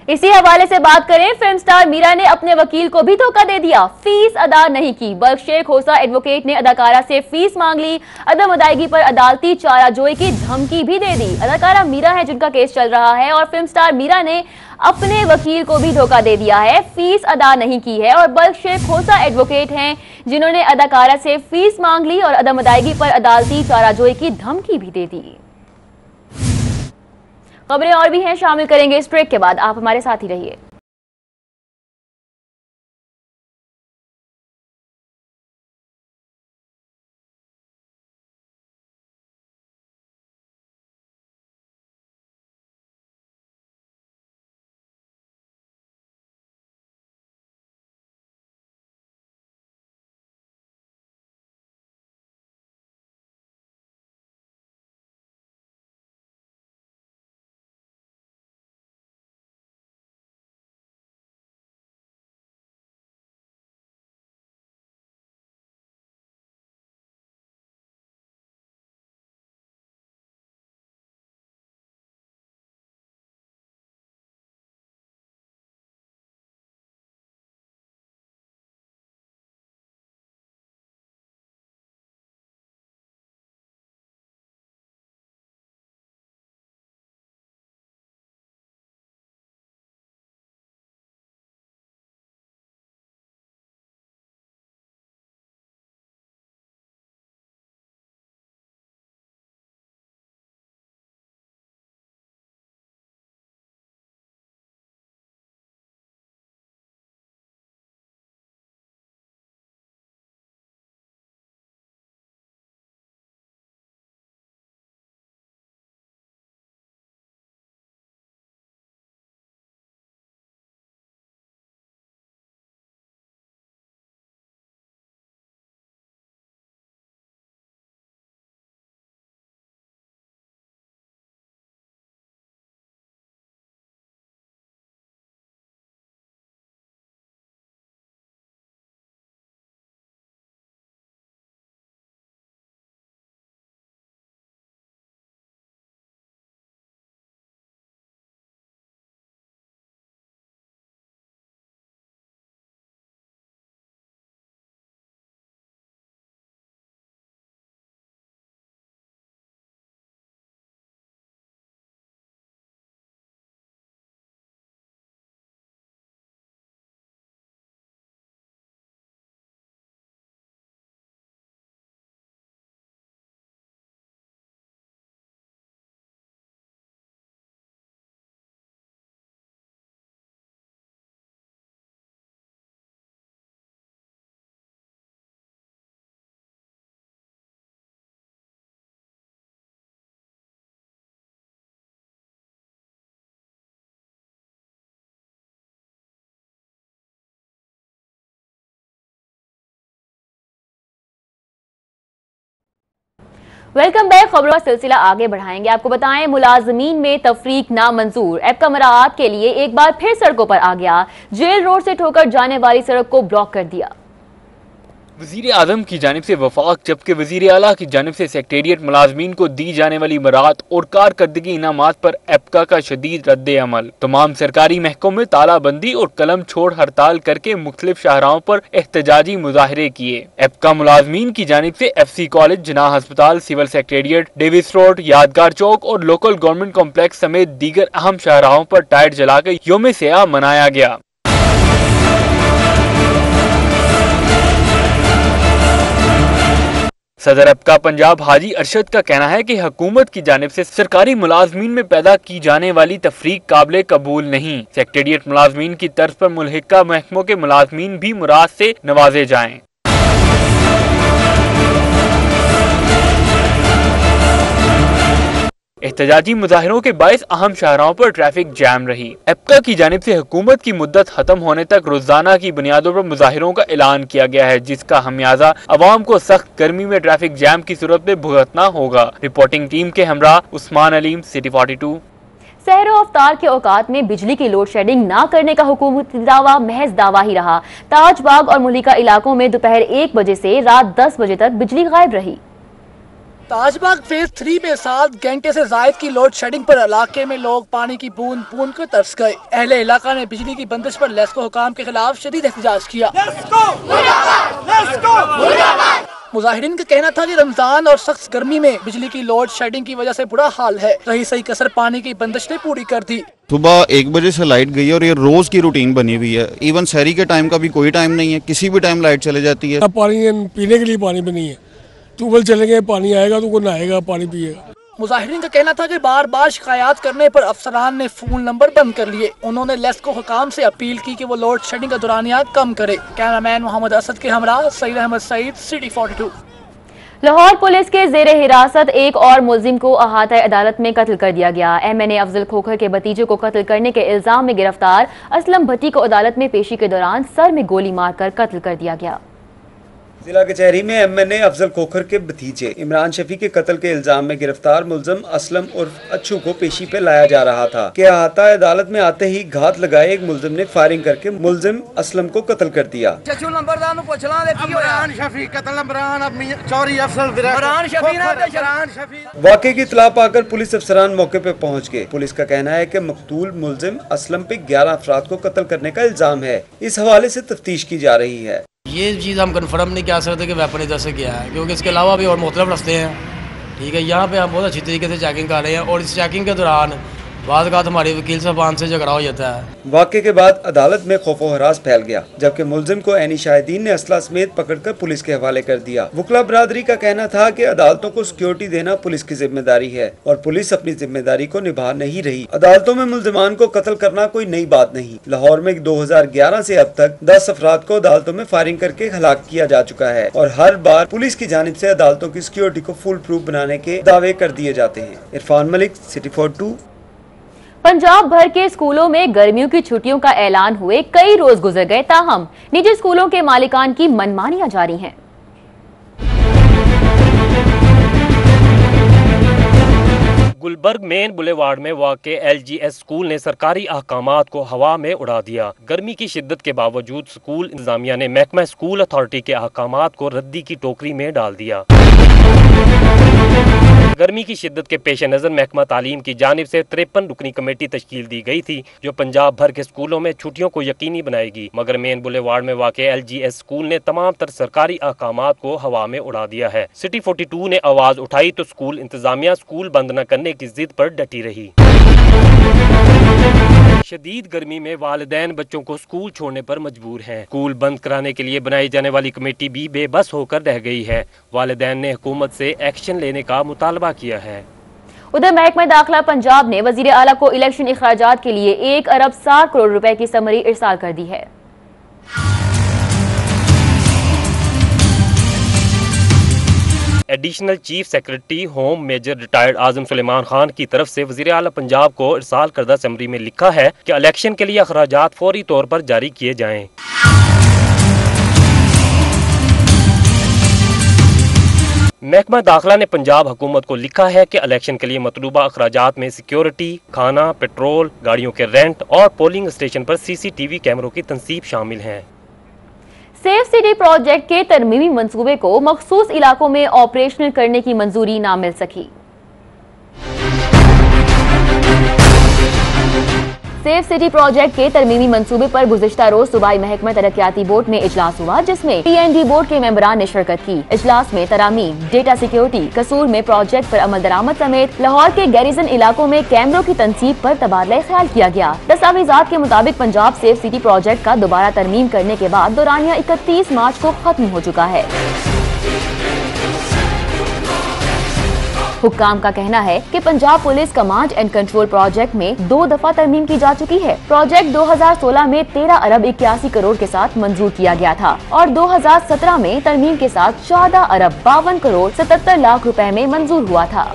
इसी हवाले से बात करें, फिल्म स्टार मीरा ने अपने वकील को भी धोखा दे दिया, फीस अदा नहीं की। बल्कि शेख होसा एडवोकेट ने अदाकारा से फीस मांग ली, अदम अदायगी पर अदालती चाराजोई की धमकी भी दे दी। अदाकारा मीरा है जिनका केस चल रहा है और फिल्म स्टार मीरा ने अपने वकील को भी धोखा दे दिया है, फीस अदा नहीं की है। और बल्कि शेख होसा एडवोकेट हैं जिन्होंने अदाकारा से फीस मांग ली और अदम अदायगी पर अदालती चाराजोई की धमकी भी दे दी। खबरें और भी हैं, शामिल करेंगे इस ब्रेक के बाद। आप हमारे साथ ही रहिए। Welcome back. खबरों का सिलसिला आगे बढ़ाएंगे। आपको बताएं, मुलाजमीन में तफरीक नामंजूर। एप्का मराआत के लिए एक बार फिर सड़कों पर आ गया। जेल रोड से ठोकर जाने वाली सड़क को ब्लॉक कर दिया। वजीर आजम की जानिब से वफाक, जबकि वजीर आला की जानिब से सेक्रेटेरिएट मुलाजमीन को दी जाने वाली मराअत और कारकर्दगी इनामात पर एप्का का शदीद रद्द अमल। तमाम सरकारी महकमों में तालाबंदी और कलम छोड़ हड़ताल करके मुख्तलिफ शाहराहों पर एहतजाजी मुजाहरे किए। एप्का मुलाजमीन की जानिब से FC कॉलेज, जिनाह अस्पताल, सिविल सेक्रेटेरिएट, डेविस रोड, यादगार चौक और लोकल गवर्नमेंट कॉम्प्लेक्स समेत दीगर अहम शाहराहों पर टायर जलाकर यौम सियाह मनाया गया। सदर एप्का पंजाब हाजी अरशद का कहना है कि हुकूमत की जानिब से सरकारी मुलाजमीन में पैदा की जाने वाली तफरीक काबिल कबूल नहीं। सेक्रेटेरिएट मुलाजमीन की तर्ज पर मुल्हिका महकमों के मुलाजमीन भी मुराद से नवाजे जाएं। एहतजाजी मुजाहिरों के बायस अहम शाहराहों पर ट्रैफिक जैम रही। एप्का की जानिब से हुकूमत की मुद्दत खत्म होने तक रोजाना की बुनियादों पर मुजाहिरों का ऐलान किया गया है, जिसका हमियाजा अवाम को सख्त गर्मी में ट्रैफिक जैम की सूरत में भुगतना होगा। रिपोर्टिंग टीम के हमरा उस्मान अलीम, सिटी 42। सहर अफ्तार के औकात में बिजली की लोड शेडिंग न करने का हुकूमती दावा महज दावा ही रहा। ताजबाग और मुलिका इलाकों में दोपहर 1 बजे से रात 10 बजे तक बिजली गायब रही। ताजबाग फेज 3 में 7 घंटे से जायद की लोड शेडिंग पर इलाके में लोग पानी की बूंद बूंद को तरस गए। अहले इलाका ने बिजली की बंदिश पर लेस्को हुकाम के खिलाफ शदीद एहतजाज किया। मुजाहिरीन का कहना था कि रमजान और सख्त गर्मी में बिजली की लोड शेडिंग की वजह से बुरा हाल है। रही सही कसर पानी की बंदिश ने पूरी कर दी। सुबह 1 बजे से लाइट गई है और ये रोज की रूटीन बनी हुई है। इवन शहरी के टाइम का भी कोई टाइम नहीं है, किसी भी टाइम लाइट चले जाती है। पानी पीने के लिए पानी भी नहीं है। ट्यूबवेल चलेंगे, पानी आएगा तो कोई नहाएगा, पानी पिएगा। मुजाहिरीन का कहना था कि बार बार शिकायत करने पर अफसरान ने फोन नंबर बंद कर लिए। उन्होंने लेस्को हुकाम से अपील की कि वो लोड शेडिंग का दौरानिया कम करे। कैमरामैन मोहम्मद असद के हमरा सईद अहमद सईद, सिटी 42। लाहौर पुलिस के जेर हिरासत एक और मुल्जिम को अहाता अदालत में कत्ल कर दिया गया। MNA अफजल खोखर के भतीजे को कत्ल करने के इल्जाम में गिरफ्तार असलम भट्टी को अदालत में पेशी के दौरान सर में गोली मारकर कत्ल कर दिया गया। जिला कचहरी में MNA अफजल खोखर के भतीजे इमरान शफी के कत्ल के इल्जाम में गिरफ्तार मुल्जिम असलम उर्फ अच्छू को पेशी पे लाया जा रहा था कि अहाता अदालत में आते ही घात लगाए एक मुल्जिम ने फायरिंग करके मुल्जिम असलम को कत्ल कर दिया। वाक़े की इत्तला पाकर पुलिस अफसरान मौके पे पहुँच गए। पुलिस का कहना है कि मकतूल मुल्जिम असलम पे 11 अफराद को कत्ल करने का इल्जाम है। इस हवाले से तफ्तीश की जा रही है। ये चीज़ हम कंफर्म नहीं कह सकते कि वेपन इधर से गया है, क्योंकि इसके अलावा भी और मुख्तलिफ रास्ते हैं। ठीक है, यहाँ पे हम बहुत अच्छी तरीके से चेकिंग कर रहे हैं और इस चेकिंग के दौरान बाद हमारे वकील साहबान से झगड़ा हो जाता है। वाक़े के बाद अदालत में खौफ व हरास फैल गया, जबकि मुल्जिम को ऐनी शाहिदीन ने असला समेत पकड़कर पुलिस के हवाले कर दिया। वकला बरादरी का कहना था कि अदालतों को सिक्योरिटी देना पुलिस की जिम्मेदारी है और पुलिस अपनी जिम्मेदारी को निभा नहीं रही। अदालतों में मुल्जिमान को कत्ल करना कोई नई बात नहीं। लाहौर में 2011 से अब तक 10 अफराद को अदालतों में फायरिंग करके हलाक किया जा चुका है और हर बार पुलिस की जानिब से अदालतों की सिक्योरिटी को फुल प्रूफ बनाने के दावे कर दिए जाते हैं। इरफान मलिक, सिटी 42। पंजाब भर के स्कूलों में गर्मियों की छुट्टियों का ऐलान हुए कई रोज गुजर गए, ताहम निजी स्कूलों के मालिकान की मनमानियां जारी हैं। गुलबर्ग मेन बुलेवार्ड में वाक़े LGS स्कूल ने सरकारी अहकामात को हवा में उड़ा दिया। गर्मी की शिद्दत के बावजूद स्कूल इंतजामिया ने महकमा स्कूल अथॉरिटी के अहकामात को रद्दी की टोकरी में डाल दिया। गर्मी की शिद्दत के पेश नज़र महकमा तालीम की जानिब से 53 रुकनी कमेटी तश्कील दी गई थी, जो पंजाब भर के स्कूलों में छुट्टियों को यकीनी बनाएगी। मगर मेन बुलेवार्ड में वाक़े LGS स्कूल ने तमाम तर सरकारी अहकामात को हवा में उड़ा दिया है। सिटी 42 ने आवाज़ उठाई तो स्कूल इंतजामिया स्कूल बंद न करने की जिद पर डटी रही। शदीद गर्मी में वालिदैन बच्चों को स्कूल छोड़ने पर मजबूर हैं। स्कूल बंद कराने के लिए बनाई जाने वाली कमेटी भी बेबस होकर रह गई है। वालिदैन ने हुकूमत से एक्शन लेने का मुतालबा किया है। उधर महकमा दाखिला पंजाब ने वजीर आला को इलेक्शन अखराजात के लिए 1 अरब 60 करोड़ रुपए की समरी इरसाल कर दी है। Additional chief secretary home major retired Azam Suleman Khan की तरफ से वज़ीर आला पंजाब को इरसाल करदा समरी में लिखा है कि इलेक्शन के लिए अखराजात फौरी तौर पर जारी किए जाएं। महकमा दाखिला ने पंजाब हुकूमत को लिखा है कि इलेक्शन के लिए मतलूबा अखराजात में सिक्योरिटी, खाना, पेट्रोल, गाड़ियों के रेंट और पोलिंग स्टेशन पर CCTV कैमरों की तनसीब शामिल हैं। सेफ सिटी प्रोजेक्ट के तरमीमी मंसूबे को मखसूस इलाकों में ऑपरेशनल करने की मंजूरी ना मिल सकी। सेफ सिटी प्रोजेक्ट के तरमीमी मंसूबे पर गुज़िश्ता रोज सूबाई महकमा तरक्याती बोर्ड में इजलास हुआ, जिसमें PND बोर्ड के मेंबरान ने शिरकत की। इजलास में तरामीम, डेटा सिक्योरिटी, कसूर में प्रोजेक्ट पर अमल दरामद समेत लाहौर के गैरिजन इलाकों में कैमरों की तनसीब पर तबादला ख्याल किया गया। दस्तावेजात के मुताबिक पंजाब सेफ सिटी प्रोजेक्ट का दोबारा तरमीम करने के बाद दौरानिया 31 मार्च को खत्म हो चुका है। हुक्काम का कहना है कि Punjab police command and control project में 2 दफा तरमीम की जा चुकी है। प्रोजेक्ट 2016 में 13 अरब 81 करोड़ के साथ मंजूर किया गया था और 2017 में तरमीम के साथ 14 अरब 52 करोड़ 77 लाख रुपए में मंजूर हुआ था।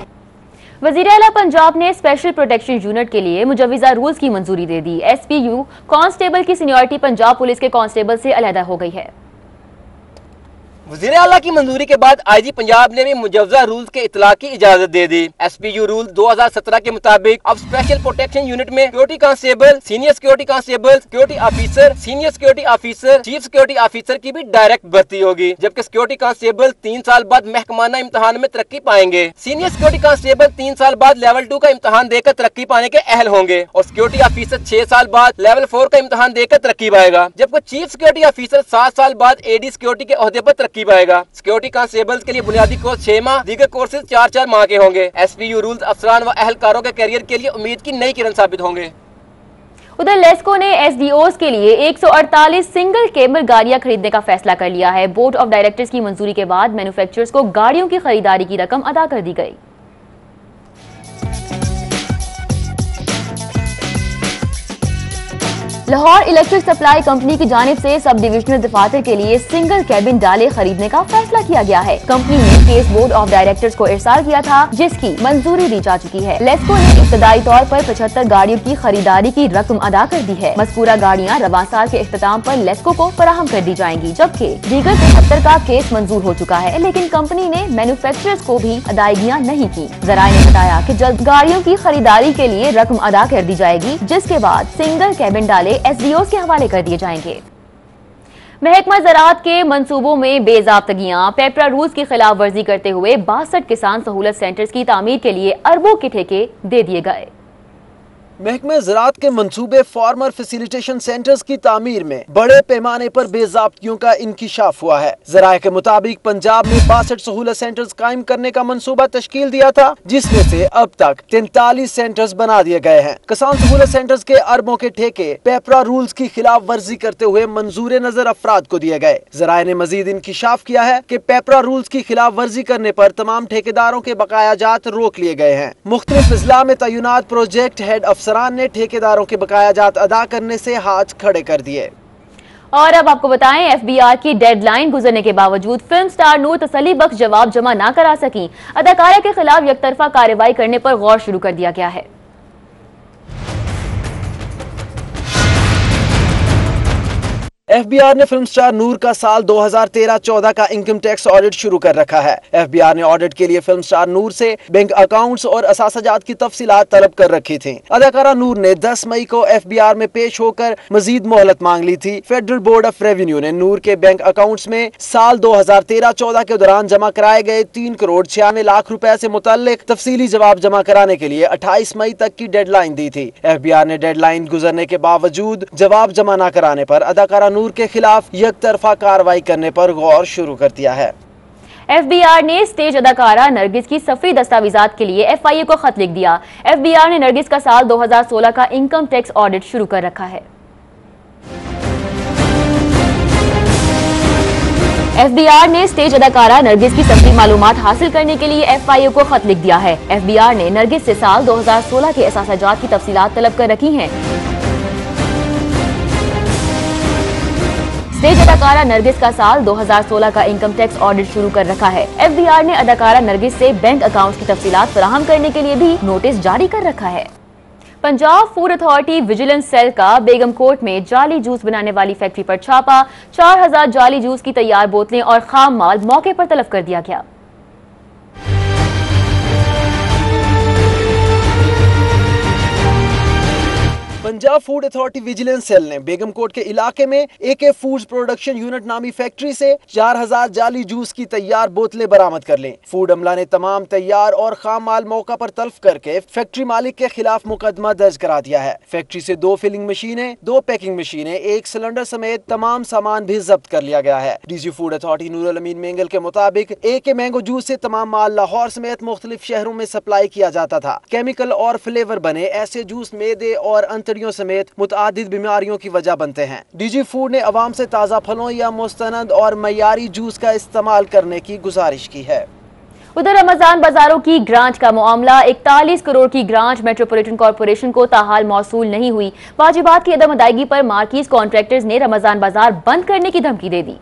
वज़ीर आला पंजाब ने स्पेशल प्रोटेक्शन यूनिट के लिए मुजव्विज़ा रूल्स की मंजूरी दे दी। SPU कांस्टेबल की सीनियरिटी पंजाब पुलिस के कांस्टेबल से अलहदा हो गई है। वज़ीर आला की मंजूरी के बाद IG पंजाब ने भी मुजव्वज़ा रूल्स के इतलाक की इजाजत दे दी। SPU रूल 2017 के मुताबिक अब स्पेशल प्रोटेक्शन यूनिट में security constable, senior security constable, security officer, senior security officer, chief security officer की भी डायरेक्ट भर्ती होगी, जबकि सिक्योरिटी कांस्टेबल 3 साल बाद महकमाना इम्तिहान में तरक्की पाएंगे। सीनियर सिक्योरिटी कांस्टेबल 3 साल बाद लेवल 2 का इम्तिहान देकर तरक्की पाने के अहल होंगे और सिक्योरिटी ऑफिसर 6 साल बाद लेवल 4 का इम्तिहान देकर तरक्की पाएगा, जबकि चीफ सिक्योरिटी ऑफिसर 7 साल बाद AD सिक्योरिटी के ओहदे पर तरक्की पाएगा। सिक्योरिटी कांस्टेबल्स के लिए बुनियादी कोर्स 6 माह, दीगर कोर्सेज 4-4 माह के होंगे। SPU रूल्स अफसरान व अहलकारों के करियर के लिए उम्मीद की नई किरण साबित होंगे। उधर लेस्को ने SDOs के लिए 148 सिंगल केबल गाड़ियां खरीदने का फैसला कर लिया है। बोर्ड ऑफ डायरेक्टर्स की मंजूरी के बाद मैन्युफैक्चरर्स को गाड़ियों की खरीदारी की रकम अदा कर दी गई। लाहौर इलेक्ट्रिक सप्लाई कंपनी की जानिब से सब डिविजनल दफातर के लिए सिंगल कैबिन डाले खरीदने का फैसला किया गया है। कंपनी ने केस बोर्ड ऑफ डायरेक्टर्स को इरसाल किया था, जिसकी मंजूरी दी जा चुकी है। लेस्को ने इब्तदाई तौर पर 75 गाड़ियों की खरीदारी की रकम अदा कर दी है। मज़कूरा गाड़ियाँ रवां साल के इख्तिताम पर लेस्को को फराहम कर दी जाएंगी, जबकि दीगर 73 का केस मंजूर हो चुका है, लेकिन कंपनी ने मैन्युफैक्चरर्स को भी अदायगियाँ नहीं की। ज़राए ने बताया कि जल्द गाड़ियों की खरीदारी के लिए रकम अदा कर दी जाएगी, जिसके बाद सिंगल कैबिन डाले SDOs के हवाले कर दिए जाएंगे। महकमा ज़राअत के मंसूबों में बेज़ाब्तगियां, पेपरा रूल्स की खिलाफ वर्जी करते हुए 62 किसान सहूलत सेंटर्स की तामीर के लिए अरबों के ठेके दे दिए गए। महकमा ज़राअत के मंसूबे फार्मर फैसिलिटेशन सेंटर्स की तामीर में बड़े पैमाने पर बेज़ाब्तियों का इंकिशाफ हुआ है। ज़राए के मुताबिक पंजाब में 62 सहूलत सेंटर्स कायम करने का मंसूबा तश्कील दिया था, जिसमें से अब तक 43 सेंटर्स बना दिए गए हैं। किसान सहूलत सेंटर्स के अरबों के ठेके पेपरा रूल्स की खिलाफ वर्जी करते हुए मंजूर नजर अफराद को दिए गए। ज़राए ने मजीद इंकिशाफ किया है कि पेपरा रूल्स की खिलाफ वर्जी करने पर तमाम ठेकेदारों के बकायाजात रोक लिए गए हैं। मुख्तलिफ अजला में तैनात प्रोजेक्ट हेड अफसरान ने ठेकेदारों के बकायाजात अदा करने से हाथ खड़े कर दिए। और अब आपको बताएं, FBR की डेडलाइन गुजरने के बावजूद फिल्म स्टार नूर तसल्ली बख्श जवाब जमा न करा सकी। अदाकारा के खिलाफ यकतरफा कार्रवाई करने पर गौर शुरू कर दिया गया है। FBR ने फिल्म स्टार नूर का साल 2013-14 का इनकम टैक्स ऑडिट शुरू कर रखा है। FBR ने ऑडिट के लिए फिल्म स्टार नूर से बैंक अकाउंट्स और असासजात की तफसीलात तलब कर रखी थी। अदाकारा नूर ने 10 मई को FBR में पेश होकर मजीद मोहलत मांग ली थी। फेडरल बोर्ड ऑफ रेवेन्यू ने नूर के बैंक अकाउंट्स में साल 2013-14 के दौरान जमा कराए गए 3 करोड़ 96 लाख रुपए से मुताल्लिक तफसीली जवाब जमा कराने के लिए 28 मई तक की डेडलाइन दी थी। FBR ने डेडलाइन गुजरने के बावजूद जवाब जमा न कराने पर अदाकारा नूर के खिलाफ यकतरफा कार्रवाई करने पर गौर शुरू कर दिया है। FBR ने स्टेज अदाकारा नरगिस की सफरी दस्तावेजात के लिए FIA को खत लिख दिया। FBR ने नरगिस का साल 2016 का इनकम टैक्स ऑडिट शुरू कर रखा है। FBR ने स्टेज अदाकारा नरगिस की सफरी मालूमात हासिल करने के लिए FIA को खत लिख दिया है। FBR ने नरगिस से साल 2016 के असासजात की तफसीलात तलब कर रखी हैं। स्टेज अदाकारा नरगिस का साल 2016 का इनकम टैक्स ऑडिट शुरू कर रखा है। FBR ने अदाकारा नरगिस से बैंक अकाउंट्स की तफसीलात फराहम करने के लिए भी नोटिस जारी कर रखा है। Punjab Food authority vigilance cell का बेगम कोर्ट में जाली जूस बनाने वाली फैक्ट्री पर छापा। 4000 जाली जूस की तैयार बोतलें और खाम माल मौके पर तलब कर दिया गया। Punjab Food authority vigilance cell ने बेगम कोट के इलाके में AK फूड्स प्रोडक्शन यूनिट नामी फैक्ट्री से 4000 जाली जूस की तैयार बोतलें बरामद कर लीं। फूड अमला ने तमाम तैयार और खाम माल मौका पर तल्फ करके फैक्ट्री मालिक के खिलाफ मुकदमा दर्ज करा दिया है। फैक्ट्री से 2 फिलिंग मशीनें, 2 पैकिंग मशीनें, 1 सिलेंडर समेत तमाम सामान भी जब्त कर लिया गया है। डीजी फूड अथॉरिटी नूरुल अमीन मेंगल के मुताबिक AK मैंगो जूस से तमाम माल लाहौर समेत मुख्तलिफ शहरों में सप्लाई किया जाता था। केमिकल और फ्लेवर बने ऐसे जूस मैदे और समेत मुतआदिद बीमारियों की वजह बनते हैं। डीजी फूड ने अवाम से ताज़ा फलों या मुस्तनद और मयारी जूस का इस्तेमाल करने की गुजारिश की है। उधर रमजान बाजारों की ग्रांट का मामला, 41 करोड़ की ग्रांट मेट्रोपॉलिटन कॉर्पोरेशन को ताहाल मौसूल नहीं हुई। वाजिबात की अदम अदायगी पर मार्कीज कॉन्ट्रैक्टर्स ने रमजान बाजार बंद करने की धमकी दे दी।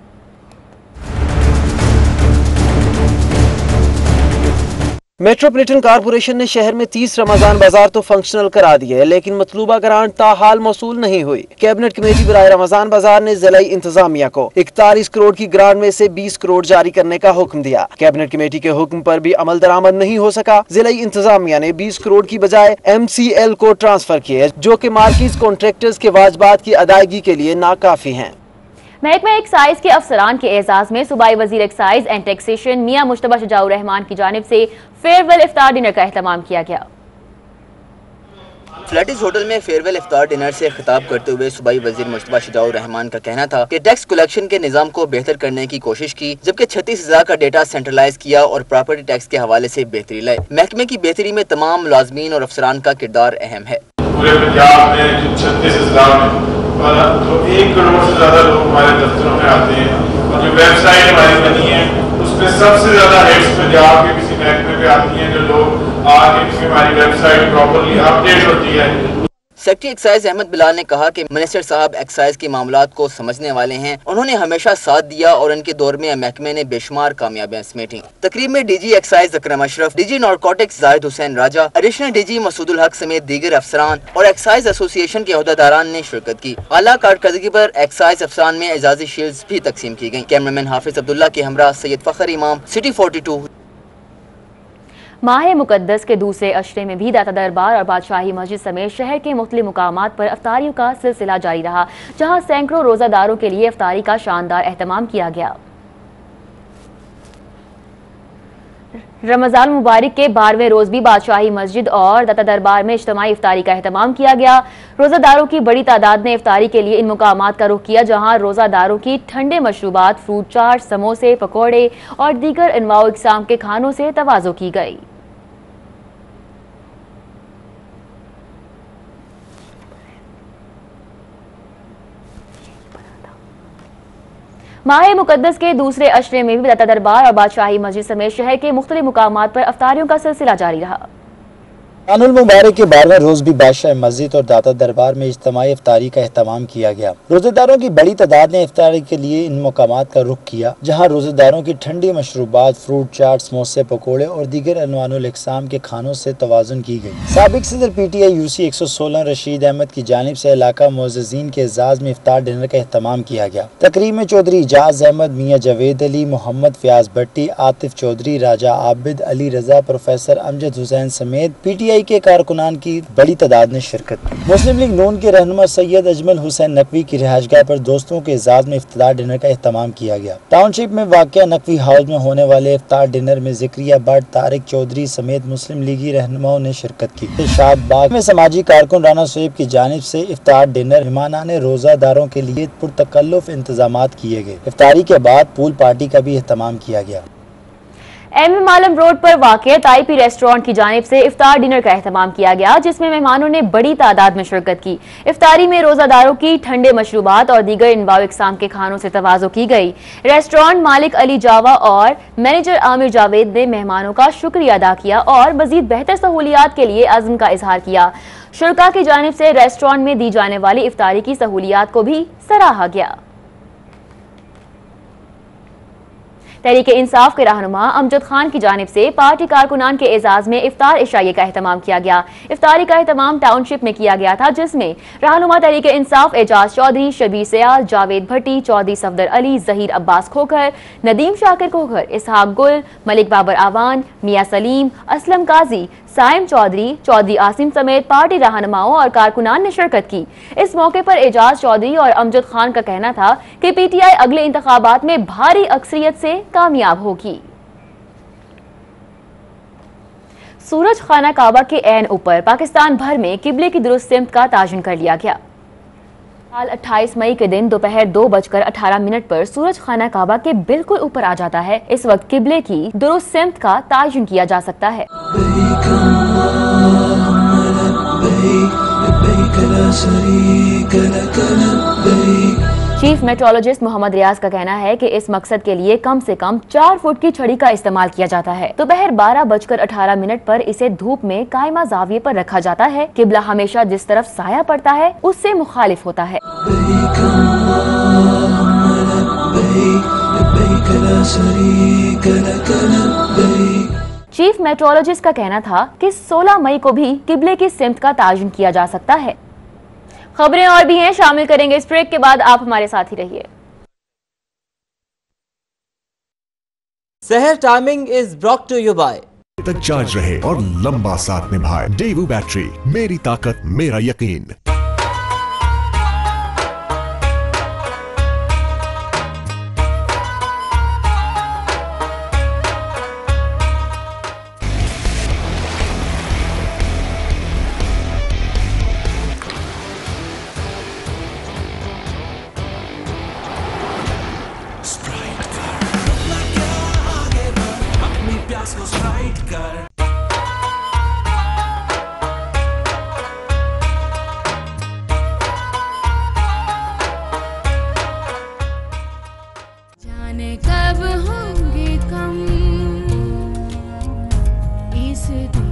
मेट्रोपॉलिटन कॉर्पोरेशन ने शहर में 30 रमजान बाजार तो फंक्शनल करा दिए, लेकिन मतलूबा ग्रांट ताहाल मौसूल नहीं हुई। कैबिनेट कमेटी बराए रमजान बाजार ने जिला इंतजामिया को 41 करोड़ की ग्रांट में से 20 करोड़ जारी करने का हुक्म दिया। कैबिनेट कमेटी के हुक्म पर भी अमल दरामद नहीं हो सका। जिला इंतजामिया ने 20 करोड़ की बजाय MCL को ट्रांसफर किए, जो कि मार्कीज कॉन्ट्रैक्टर्स के वाजिबात की अदायगी के लिए नाकाफी हैं। महकमा एक्साइज के अफसरान के एजाज में सूबाई वजीर एक्साइज एंड टैक्सेशन मियां मुश्तबा शुजाउर रहमान की जानिब से फेयरवेल इफ्तार डिनर का एहतमाम किया गया। फ्लैटिस होटल में फेयरवेल इफ्तार डिनर से खिताब करते हुए सूबाई वजीर मुश्तबा शुजाउर रहमान का कहना था कि टैक्स कलेक्शन के निजाम को बेहतर करने की कोशिश की, जबकि 36,000 का डेटा सेंट्रलाइज किया और प्रॉपर्टी टैक्स के हवाले से बेहतरी लाई। महकमे की बेहतरी में तमाम मुलाजमीन और अफसरान का किरदार अहम है। पूरे पंजाब में 36,000 में जो 1 करोड़ से ज्यादा लोग हमारे दफ्तरों में आते हैं और जो वेबसाइट हमारी बनी है उसमें सबसे ज्यादा हिट्स पंजाब के किसी महकमे पे आती हैं, जो लोग आके किसी हमारी वेबसाइट प्रॉपरली अपडेट होती है। सेक्रेटरी एक्साइज अहमद बिलाल ने कहा कि मिनिस्टर साहब एक्साइज के मामलात को समझने वाले हैं। उन्होंने हमेशा साथ दिया और उनके दौर में महकमे ने बेशुमार कामयाबियां समेटी। तकरीब में डीजी एक्साइज अकरम अशरफ, डीजी नारकोटिक्स जाहिद हुसैन राजा, एडिशनल डीजी मसूदुल हक समेत दीगर अफसरान और एक्साइज एसोसिएशन के अहदेदारान ने शिरकत की। आला कारकर्दगी पर एक्साइज अफसरान में एजाजी शील्ड्स भी तकसीम की गयी। कैमरामैन हाफिज अब्दुल्ला के हमरा सैयद फखर इमाम, सिटी 42। माह मुकद्दस के दूसरे अशरे में भी दाता दरबार और बादशाही मस्जिद समेत शहर के मुख्तलिफ मुकामात पर अफ्तारियों का सिलसिला जारी रहा, जहां सैकड़ों रोजादारों के लिए अफ्तारी का शानदार एहतमाम किया गया। रमजान मुबारक के 12वें रोज भी बादशाही मस्जिद और दाता दरबार में इज्तिमाई इफ्तारी का एहतमाम किया गया। रोजादारों की बड़ी तादाद ने इफ्तारी के लिए इन मुकामात का रुख किया, जहां रोजादारों की ठंडे मशरूबात, फ्रूट चाट, समोसे, पकौड़े और दीगर अनवाओ इक़साम के खानों से तवाज़ो की गई। माह मुकद्दस के दूसरे अशरे में भी दाता दरबार और बादशाही मस्जिद समेत शहर के मुख्तलिफ मुकामात पर अफ्तारियों का सिलसिला जारी रहा। रमजानुल मुबारक के 12वें रोज भी बादशाह मस्जिद और दाता दरबार में इज्तिमाई इफ्तारी का एहतमाम किया गया। रोजेदारों की बड़ी तादाद ने इफ्तारी के लिए इन मुकामात का रुख किया, जहां रोजेदारों की ठंडी मशरूबात, फ्रूट चाट, समोसे, पकौड़े और दीगर अनवानुल इक़साम के खानों से तवाज़ुन की गई। साबिक सदर PTI UC 116 रशीद अहमद की जानिब से इलाका मोअज़्ज़िज़ीन के एजाज़ में इफ्तार डिनर का एहतमाम किया गया। तकरीब में चौधरी इजाज़ अहमद, मियाँ जावेद अली, मोहम्मद फयाज भट्टी, आतिफ चौधरी, राजा आबिद, अली रजा, प्रोफेसर अमजद हुसैन समेत PTI के कारकुनान की बड़ी तादाद ने शिरकत की। मुस्लिम लीग नून के रहनुमा सैयद अजमल हुसैन नकवी की रिहायशगाह पर दोस्तों के एजाज में इफ्तार डिनर का एहतमाम किया गया। टाउनशिप में वाक़या नकवी हाउस में होने वाले इफ्तार डिनर में ज़िक्रिया भट्ट, तारिक चौधरी समेत मुस्लिम लीगी रहनुमाओं ने शिरकत की। शाद बाग में समाजी कारकुन राना सोएब की जानिब से इफ्तार डिनर मेहमानाने रोजादारों के लिए पुरतकल्लुफ इंतजामात किए गए। इफ्तारी के बाद पूल पार्टी का भी एहतमाम किया गया। MM आलम रोड पर वाक़ ताइपी रेस्टोरेंट की जानिब से इफ्तार डिनर का एहतमाम किया गया, जिसमें मेहमानों ने बड़ी तादाद में शिरकत की। इफ्तारी में रोजादारों की ठंडे मशरूबात और दीगर इनवाओ इक़साम के खानों से तवाज़ो की गई। रेस्टोरेंट मालिक अली जावा और मैनेजर आमिर जावेद ने मेहमानों का शुक्रिया अदा किया और मजीद बेहतर सहूलियात के लिए अज़्म का इजहार किया। शुरका की जानिब से रेस्टोरेंट में दी जाने वाली इफ्तारी की सहूलियात को भी सराहा गया। तहरीके इंसाफ के रहनुमा अमजद खान की जानिब से पार्टी कारकुनान के एजाज में इफ्तार इशाइये का एहतमाम किया गया। इफ्तारी का एहतमाम टाउनशिप में किया गया था, जिसमें रहनुमा तहरीके इंसाफ एजाज चौधरी, शबीर सयाल, जावेद भट्टी, चौधरी सफदर अली, जहीर अब्बास खोखर, नदीम शाकिर खोखर, इसहाक गुल, मलिक बाबर आवान, मियाँ सलीम, असलम काजी, साइम चौधरी, चौधरी आसिम समेत पार्टी रहनुमाओं और कारकुनान ने शिरकत की। इस मौके पर एजाज चौधरी और अमजद खान का कहना था कि PTI अगले इंतखाबात में भारी अक्सरियत से कामयाब होगी। सूरज खाना काबा के ऐन ऊपर पाकिस्तान भर में किबले की दुरुस्त सिमत का तायन कर लिया गया। 28 मई के दिन दोपहर 2:18 पर सूरज खाना काबा के बिल्कुल ऊपर आ जाता है। इस वक्त किबले की दुरुस्त सिमत का तायन किया जा सकता है। चीफ मेट्रोलॉजिस्ट मोहम्मद रियाज का कहना है कि इस मकसद के लिए कम से कम 4 फुट की छड़ी का इस्तेमाल किया जाता है। दोपहर 12:18 पर इसे धूप में कायमा जाविये पर रखा जाता है। किबला हमेशा जिस तरफ साया पड़ता है उससे मुखालिफ होता है। चीफ मेट्रोलॉजिस्ट का कहना था कि 16 मई को भी किबले की सिमत का तायन किया जा सकता है। खबरें और भी हैं, शामिल करेंगे इस ब्रेक के बाद। आप हमारे साथ ही रहिए। सहर timing is brought to you by तक चार्ज रहे और लंबा साथ निभाए डेवू बैटरी, मेरी ताकत मेरा यकीन।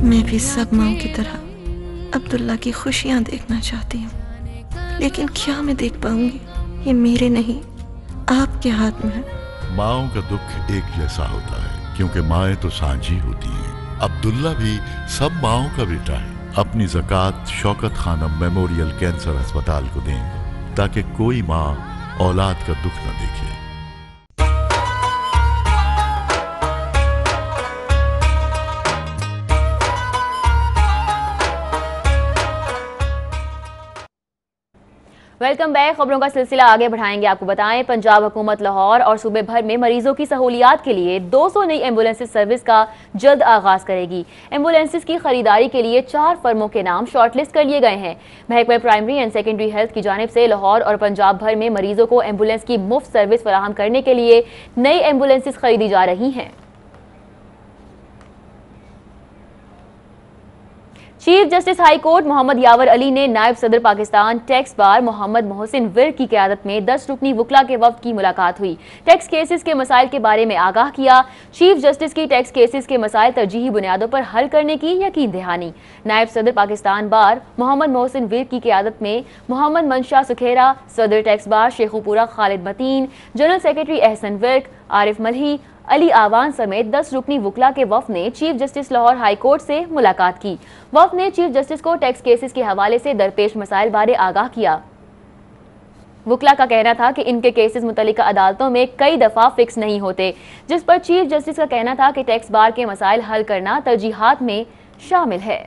मैं भी सब माओ की तरह अब्दुल्ला की खुशियाँ देखना चाहती हूँ, लेकिन क्या मैं देख पाऊंगी? ये मेरे नहीं, आपके हाथ में है। माओं का दुख एक जैसा होता है, क्योंकि माएँ तो साझी होती हैं। अब्दुल्ला भी सब माओं का बेटा है। अपनी ज़कात शौकत खानम मेमोरियल कैंसर अस्पताल को दें, ताकि कोई माँ औलाद का दुख न देखे। Welcome back. खबरों का सिलसिला आगे बढ़ाएंगे। आपको बताएं, पंजाब हुकूमत लाहौर और सूबे भर में मरीजों की सहूलियात के लिए 200 नई एम्बुलेंसेज सर्विस का जल्द आगाज करेगी। एम्बुलेंसेज की खरीदारी के लिए 4 फर्मों के नाम शॉर्टलिस्ट कर लिए गए हैं। महकमा प्राइमरी एंड सेकेंडरी हेल्थ की जानिब से लाहौर और पंजाब भर में मरीजों को एम्बुलेंस की मुफ्त सर्विस फराहम करने के लिए नई एम्बुलेंसेज खरीदी जा रही हैं। Chief justice high court Mohammad Yawar Ali ने नायब सदर पाकिस्तान टैक्स बार मोहम्मद मोहसिन विर्क की क़यादत में 10 रुकनी वकला के वफ्द की मुलाकात हुई। टैक्स केसेस के मसाइल के बारे में आगाह किया। चीफ जस्टिस की टैक्स केसेस के मसाइल तरजीही बुनियादों पर हल करने की यकीन दहानी। नायब सदर पाकिस्तान बार मोहम्मद मोहसिन विर्क की क़यादत में मोहम्मद मंशा सुखेरा, सदर tax bar Sheikhupura Khalid Mateen, general secretary Ahsan Virk, Arif Malhi, Ali Awan समेत 10 रुकनी वकला के वफ्द ने chief justice Lahore high court से मुलाकात की। वफ्द ने चीफ जस्टिस को टैक्स केसेस के हवाले से दरपेश मसाइल बारे आगाह किया। वकला का कहना था कि इनके केसेस मुतल्लिका अदालतों में कई दफा फिक्स नहीं होते, जिस पर चीफ जस्टिस का कहना था कि टैक्स बार के मसाइल हल करना तरजीहात में शामिल है।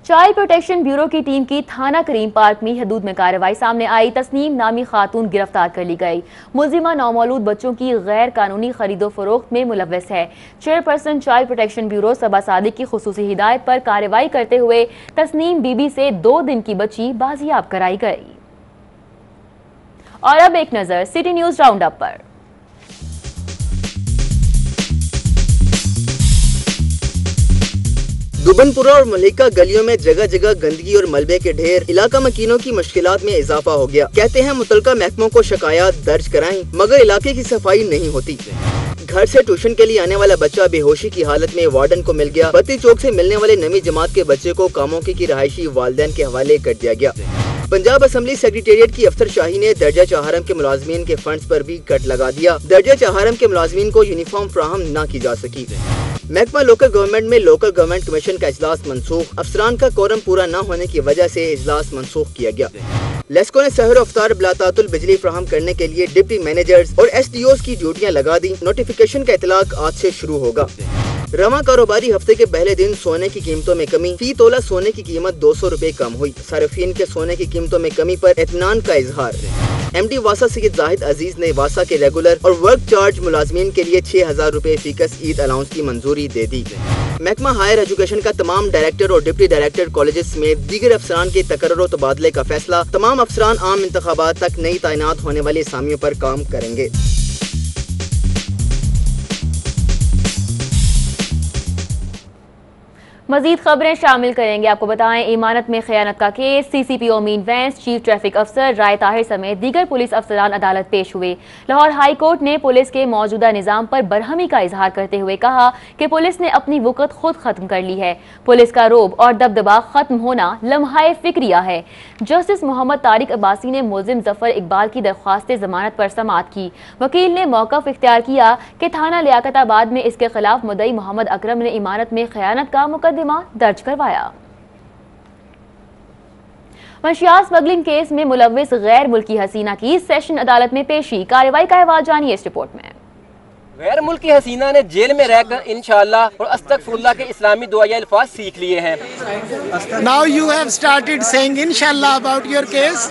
चाइल्ड प्रोटेक्शन ब्यूरो की टीम की थाना करीम पार्क में हदूद में कार्रवाई सामने आई। तस्नीम नामी खातून गिरफ्तार कर ली गई। मुलजिमा नौमौलूद बच्चों की गैर कानूनी खरीदो फरोख्त में मुलव्वस है। चेयरपर्सन चाइल्ड प्रोटेक्शन ब्यूरो सबा सादिक की खुसूसी हिदायत पर कार्रवाई करते हुए तस्नीम बीबी से 2 दिन की बच्ची बाजियाब कराई गई। और अब एक नजर सिटी न्यूज राउंड अप पर। दुबनपुरा और मलिका गलियों में जगह जगह गंदगी और मलबे के ढेर, इलाका मकीनों की मुश्किलात में इजाफा हो गया। कहते हैं मुतलका महकमों को शिकायत दर्ज कराएं, मगर इलाके की सफाई नहीं होती। घर से ट्यूशन के लिए आने वाला बच्चा बेहोशी की हालत में वार्डन को मिल गया। बत्ती चौक से मिलने वाले नवी जमात के बच्चे को कामोकी की रहायशी वालिदैन के हवाले कर दिया गया। पंजाब असेंबली सेक्रेटेरिएट की अफसरशाही ने दर्जा चहारम के मुलाजमीन के फंड्स पर भी कट लगा दिया। दर्जा चहारम के मुलाजमीन को यूनिफॉर्म फ्राहम न की जा सकी। महकमा लोकल गवर्नमेंट में लोकल गवर्नमेंट कमीशन का इजलास मनसूख। अफसरान का कोरम पूरा न होने की वजह से इजलास मनसूख किया गया। लेस्को ने सहर अफ्तार बिलातातुल बिजली फ्राहम करने के लिए डिप्टी मैनेजर्स और SDOs की ड्यूटियां लगा दी। नोटिफिकेशन का इतलाक आज से शुरू होगा। रवा कारोबारी हफ्ते के पहले दिन सोने की कीमतों में कमी। फी तोला सोने की कीमत 200 रुपए कम हुई। सार्फिन के सोने की कीमतों में कमी पर इत्मीनान का इजहार। MD वासा सैयद जाहिद अजीज ने वासा के रेगुलर और वर्क चार्ज मुलाजमीन के लिए 6000 रुपए फीकस ईद अलाउंस की मंजूरी दे दी। महकमा हायर एजुकेशन का तमाम डायरेक्टर और डिप्टी डायरेक्टर कॉलेजेस में दीगर अफसरान के तकर्रुर तबादले का फैसला। तमाम अफसरान आम इंतखाबात तक नई तैनात होने वाली असामियों पर काम करेंगे। मजीद खबरें शामिल करेंगे। आपको बताएं, इमानत में खयानत का केस, CCPO मीन वैंस, चीफ ट्रैफिक अफसर राय ताहिर समेत दीगर पुलिस अफसरान अदालत पेश हुए। लाहौर हाई कोर्ट ने पुलिस के मौजूदा निज़ाम पर बरहमी का इजहार करते हुए कहा कि पुलिस ने अपनी वक़्त खुद खत्म कर ली है। पुलिस का रोब और दबदबा खत्म होना लम्हाए फिक्रिया है। जस्टिस मोहम्मद तारिक अब्बासी ने मुलजिम जफर इकबाल की दरख्वास्त जमानत पर समाअत की। वकील ने मौक़िफ़ इख्तियार किया कि थाना लियाकताबाद में इसके खिलाफ मुद्दई मोहम्मद अकरम ने इमानत में खयानत का मुकदमा दर्ज करवाया। मंशियात स्मगलिंग केस में मुलव्विस गैर मुल्की हसीना की सेशन अदालत में पेशी। कार्रवाई का अहवाल जानिए इस रिपोर्ट में। गैर मुल्की हसीना ने जेल में रहकर इंशाअल्लाह और अस्तगफुरुल्लाह के इस्लामी दुआई अल्फाज सीख लिए हैं। Now you have started saying inshallah about your case.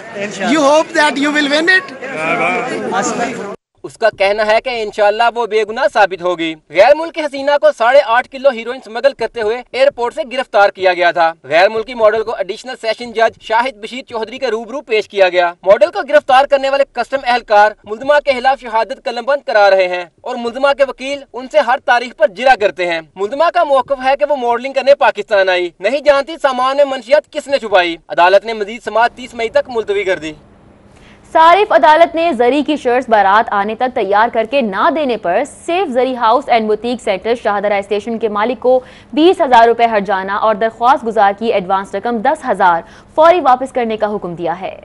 You hope that you will win it. उसका कहना है कि इंशाअल्लाह वो बेगुनाह साबित होगी। गैर मुल्की हसीना को 8.5 किलो हीरोइन स्मगल करते हुए एयरपोर्ट से गिरफ्तार किया गया था। गैर मुल्की मॉडल को एडिशनल सेशन जज शाहिद बशीर चौधरी के रूबरू पेश किया गया। मॉडल को गिरफ्तार करने वाले कस्टम एहलकार मुल्जिमा के खिलाफ शहादत कलमबंद करा रहे हैं और मुल्जिमा के वकील उनसे हर तारीख पर जिरा करते हैं। मुल्जिमा का मौक़िफ़ है कि वो मॉडलिंग करने पाकिस्तान आई, नहीं जानती सामान में मंशियात किसने छुपाई। अदालत ने मजीद समाअत 30 मई तक मुलतवी कर दी। सारिफ अदालत ने जरी की शर्ट्स बारात आने तक तैयार करके ना देने पर safe zari house and boutique centre Shahdara station के मालिक को 20,000 रुपए हर्जाना और दरख्वास्त गुजार की एडवांस रकम 10,000 फौरी वापस करने का हुक्म दिया है।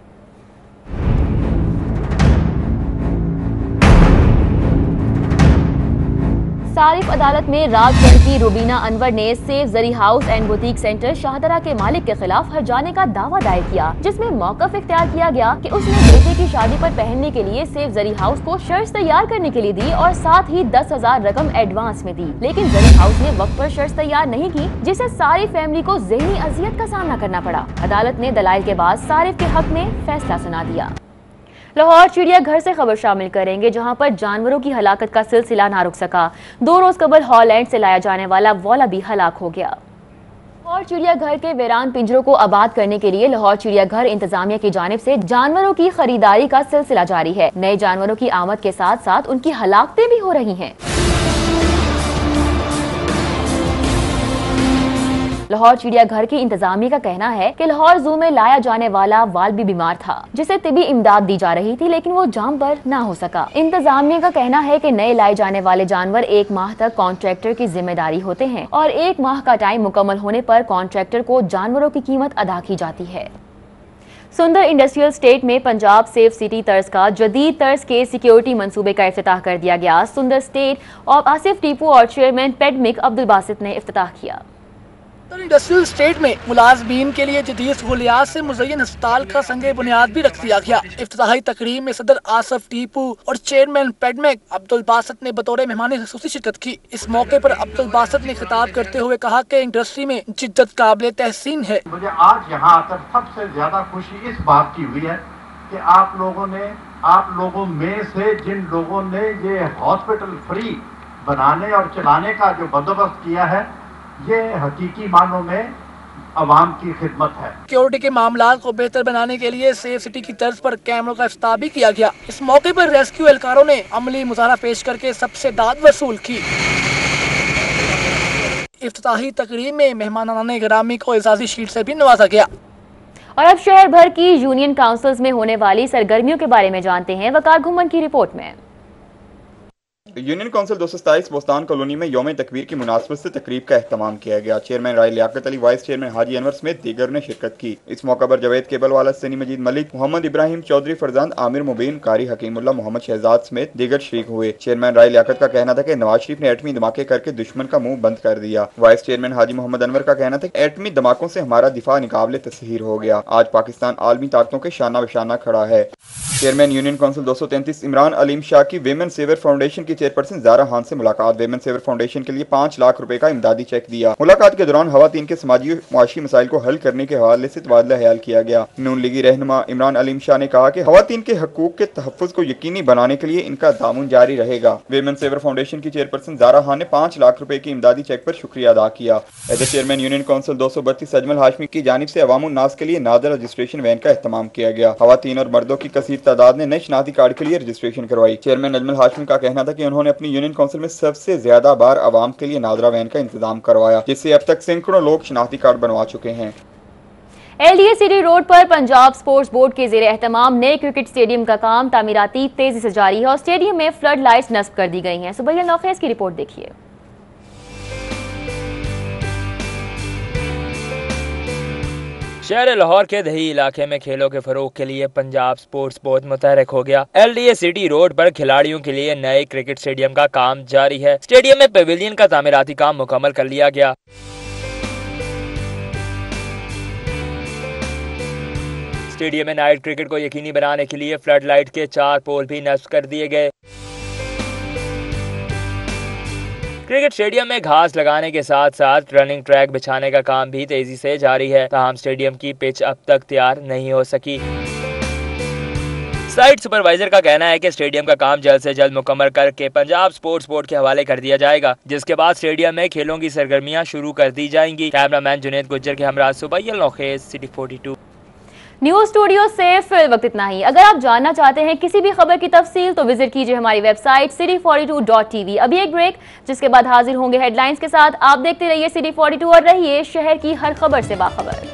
सारिफ अदालत में राजगंज की रुबीना अनवर ने safe zari house and boutique centre Shahdara के मालिक के खिलाफ हर्जाने का दावा दायर किया, जिसमें मौकफ इख्तियार किया गया कि उसने बेटे की शादी पर पहनने के लिए सेफ जरी हाउस को शर्ट्स तैयार करने के लिए दी और साथ ही 10,000 रकम एडवांस में दी, लेकिन जरी हाउस ने वक्त पर शर्ट्स तैयार नहीं की, जिससे सारी फैमिली को ज़हनी अजियत का सामना करना पड़ा। अदालत ने दलाइल के बाद सारिफ के हक में फैसला सुना दिया। लाहौर चिड़ियाघर से खबर शामिल करेंगे, जहां पर जानवरों की हलाकत का सिलसिला ना रुक सका। 2 रोज कबल हॉलैंड से लाया जाने वाला वॉला भी हलाक हो गया। लाहौर चिड़ियाघर के वीरान पिंजरों को आबाद करने के लिए लाहौर चिड़ियाघर इंतजामिया की जानिब से जानवरों की खरीदारी का सिलसिला जारी है। नए जानवरों की आमद के साथ साथ उनकी हलाकतें भी हो रही हैं। लाहौर चिड़ियाघर की इंतजामिया का कहना है कि लाहौर जू में लाया जाने वाला वाल भी बीमार था, जिसे तिबी इमदाद दी जा रही थी, लेकिन वो जाम पर ना हो सका। इंतजामिया का कहना है कि नए लाए जाने वाले जानवर 1 माह तक कॉन्ट्रैक्टर की जिम्मेदारी होते हैं और 1 माह का टाइम मुकम्मल होने पर कॉन्ट्रैक्टर को जानवरों की कीमत अदा की जाती है। सुंदर इंडस्ट्रियल स्टेट में पंजाब सेफ सिटी तर्ज का जदीद तर्ज के सिक्योरिटी मंसूबे का इफ्तिताह कर दिया गया। सुंदर स्टेट और आसिफ टीपू और चेयरमैन पेडमिक अब्दुल बासित ने इफ्तिताह किया। इंडस्ट्रियल स्टेट में मुलाजमीन के लिए जदीद सहूलियात से मुज़य्यन अस्पताल का संगे बुनियाद भी रख दिया गया। इफ्तिताही तकरीब में सदर आसिफ टीपू और चेयरमैन पेडमिक अब्दुल बासित ने बतौर मेहमान ख़ुसूसी शिरकत की। इस मौके पर अब्दुल बासित ने खिताब करते हुए कहा कि इंडस्ट्री में जिद्दत काबिल तहसीन है। मुझे आज यहाँ आकर सबसे ज्यादा खुशी इस बात की हुई है कि आप लोगों में से जिन लोगों ने ये हॉस्पिटल फ्री बनाने और चलाने का जो बंदोबस्त किया है, ये हकीकी मानों में अवाम की खिदमत है। सिक्योरिटी के मामलात को बेहतर बनाने के लिए सेफ सिटी की तर्ज पर कैमरों का इफ्तिताह भी किया गया। इस मौके पर रेस्क्यू एहलकारों ने अमली मुजाहरा पेश करके सबसे दाद वसूल की। इफ्तिताही तकरीब में मेहमानाने गिरामी को एजाजी शीट से भी नवाजा गया। और अब शहर भर की यूनियन काउंसिल्स में होने वाली सरगर्मियों के बारे में जानते हैं वकार घुमन की रिपोर्ट में। यूनियन काउंसिल 227 बोस्तान कॉलोनी में यौम तकबीर की मुनासबत से तकरीब का एहतमाम किया गया। चेयरमैन राय लियाकत अली, वाइस चेयरमैन हाजी अनवर समेत दीगर ने शिरकत की। इस मौका पर जवेद केबलवाला, सनी मजीद मलिक, मोहम्मद इब्राहिम चौधरी, फरजान आमिर मुबीन, कारी हकीमुल्लाह, मोहम्मद शहजाद समेत दीगर शरीक हुए। चेयरमैन राय लियाकत का कहना था कि नवाज शरीफ ने एटमी धमाके करके दुश्मन का मुंह बंद कर दिया। वाइस चेयरमैन हाजी मोहम्मद अनवर का कहना था कि एटमी धमाकों से हमारा दिफा निकाबले तस्हीर हो गया। आज पाकिस्तान आलमी ताकतों के शाना बशाना खड़ा है। Chairman union council 233 Imran Aleem Shah की वेमेन सेवर फाउंडेशन की चेयरपर्सन ज़ारा खान से मुलाकात। वेमेन सेवर फाउंडेशन के लिए 5 लाख रुपए का इमदादी चेक दिया। मुलाकात के दौरान खवातीन के समाजी मुआशी मसाइल को हल करने के हवाले से तबादला ख्याल किया गया। नून लीगी रहनुमा इमरान अलीम शाह ने कहा कि खवातीन के हकूक के तहफ़्फ़ुज़ को यकीनी बनाने के लिए इनका दामन जारी रहेगा। वेमेन सेवर फाउंडेशन की चेयरपर्सन ज़ारा खान ने 5 लाख रुपए की इमदादी चेक पर शुक्रिया अदा किया। As chairman union council 232 Ajmal Hashmi की जानिब से अवामुन नास के लिए नादर रजिस्ट्रेशन वैन का एहतमाम किया गया। खवातीन और मर्दों की कसीर तादाद ने नए शनाख्ती कार्ड के लिए रजिस्ट्रेशन करवाई। चेयरमैन अजमल हाशमी का कहना था कि उन्होंने अपनी यूनियन काउंसिल में सबसे ज्यादा बार आवाम के लिए नादरा वैन का इंतजाम करवाया, जिससे अब तक सैकड़ों लोग शनाख्ती कार्ड बनवा चुके हैं। LDA सिटी रोड पर पंजाब स्पोर्ट्स बोर्ड के ज़ेरे एहतमाम नए क्रिकेट स्टेडियम का काम तामीराती तेजी से जारी है और स्टेडियम में फ्लड लाइट्स नस्ब कर दी गई हैं। सुबैर नौखेज की रिपोर्ट देखिए। शहर लाहौर के दही इलाके में खेलों के फरोग के लिए पंजाब स्पोर्ट्स बोर्ड मुतहरक हो गया। LDA सिटी रोड पर खिलाड़ियों के लिए नए क्रिकेट स्टेडियम का काम जारी है। स्टेडियम में पेविलियन का तामीराती काम मुकम्मल कर लिया गया। स्टेडियम में नाइट क्रिकेट को यकीनी बनाने के लिए फ्लड लाइट के 4 पोल भी नस्ब कर दिए गए। क्रिकेट स्टेडियम में घास लगाने के साथ साथ रनिंग ट्रैक बिछाने का काम भी तेजी से जारी है। ताहम स्टेडियम की पिच अब तक तैयार नहीं हो सकी। साइट सुपरवाइजर का कहना है कि स्टेडियम का काम जल्द से जल्द मुकम्मल करके पंजाब स्पोर्ट्स बोर्ड के हवाले कर दिया जाएगा, जिसके बाद स्टेडियम में खेलों की सरगर्मियां शुरू कर दी जाएंगी। कैमरामैन जुनेद गुज्जर के हमरा सुबैर नौखेज, सिटी 42। न्यूज स्टूडियो से फिर वक्त इतना ही। अगर आप जानना चाहते हैं किसी भी खबर की तफसील तो विजिट कीजिए हमारी वेबसाइट city42.tv। अभी एक ब्रेक, जिसके बाद हाजिर होंगे हेडलाइंस के साथ। आप देखते रहिए City 42 और रहिए शहर की हर खबर से बाखबर।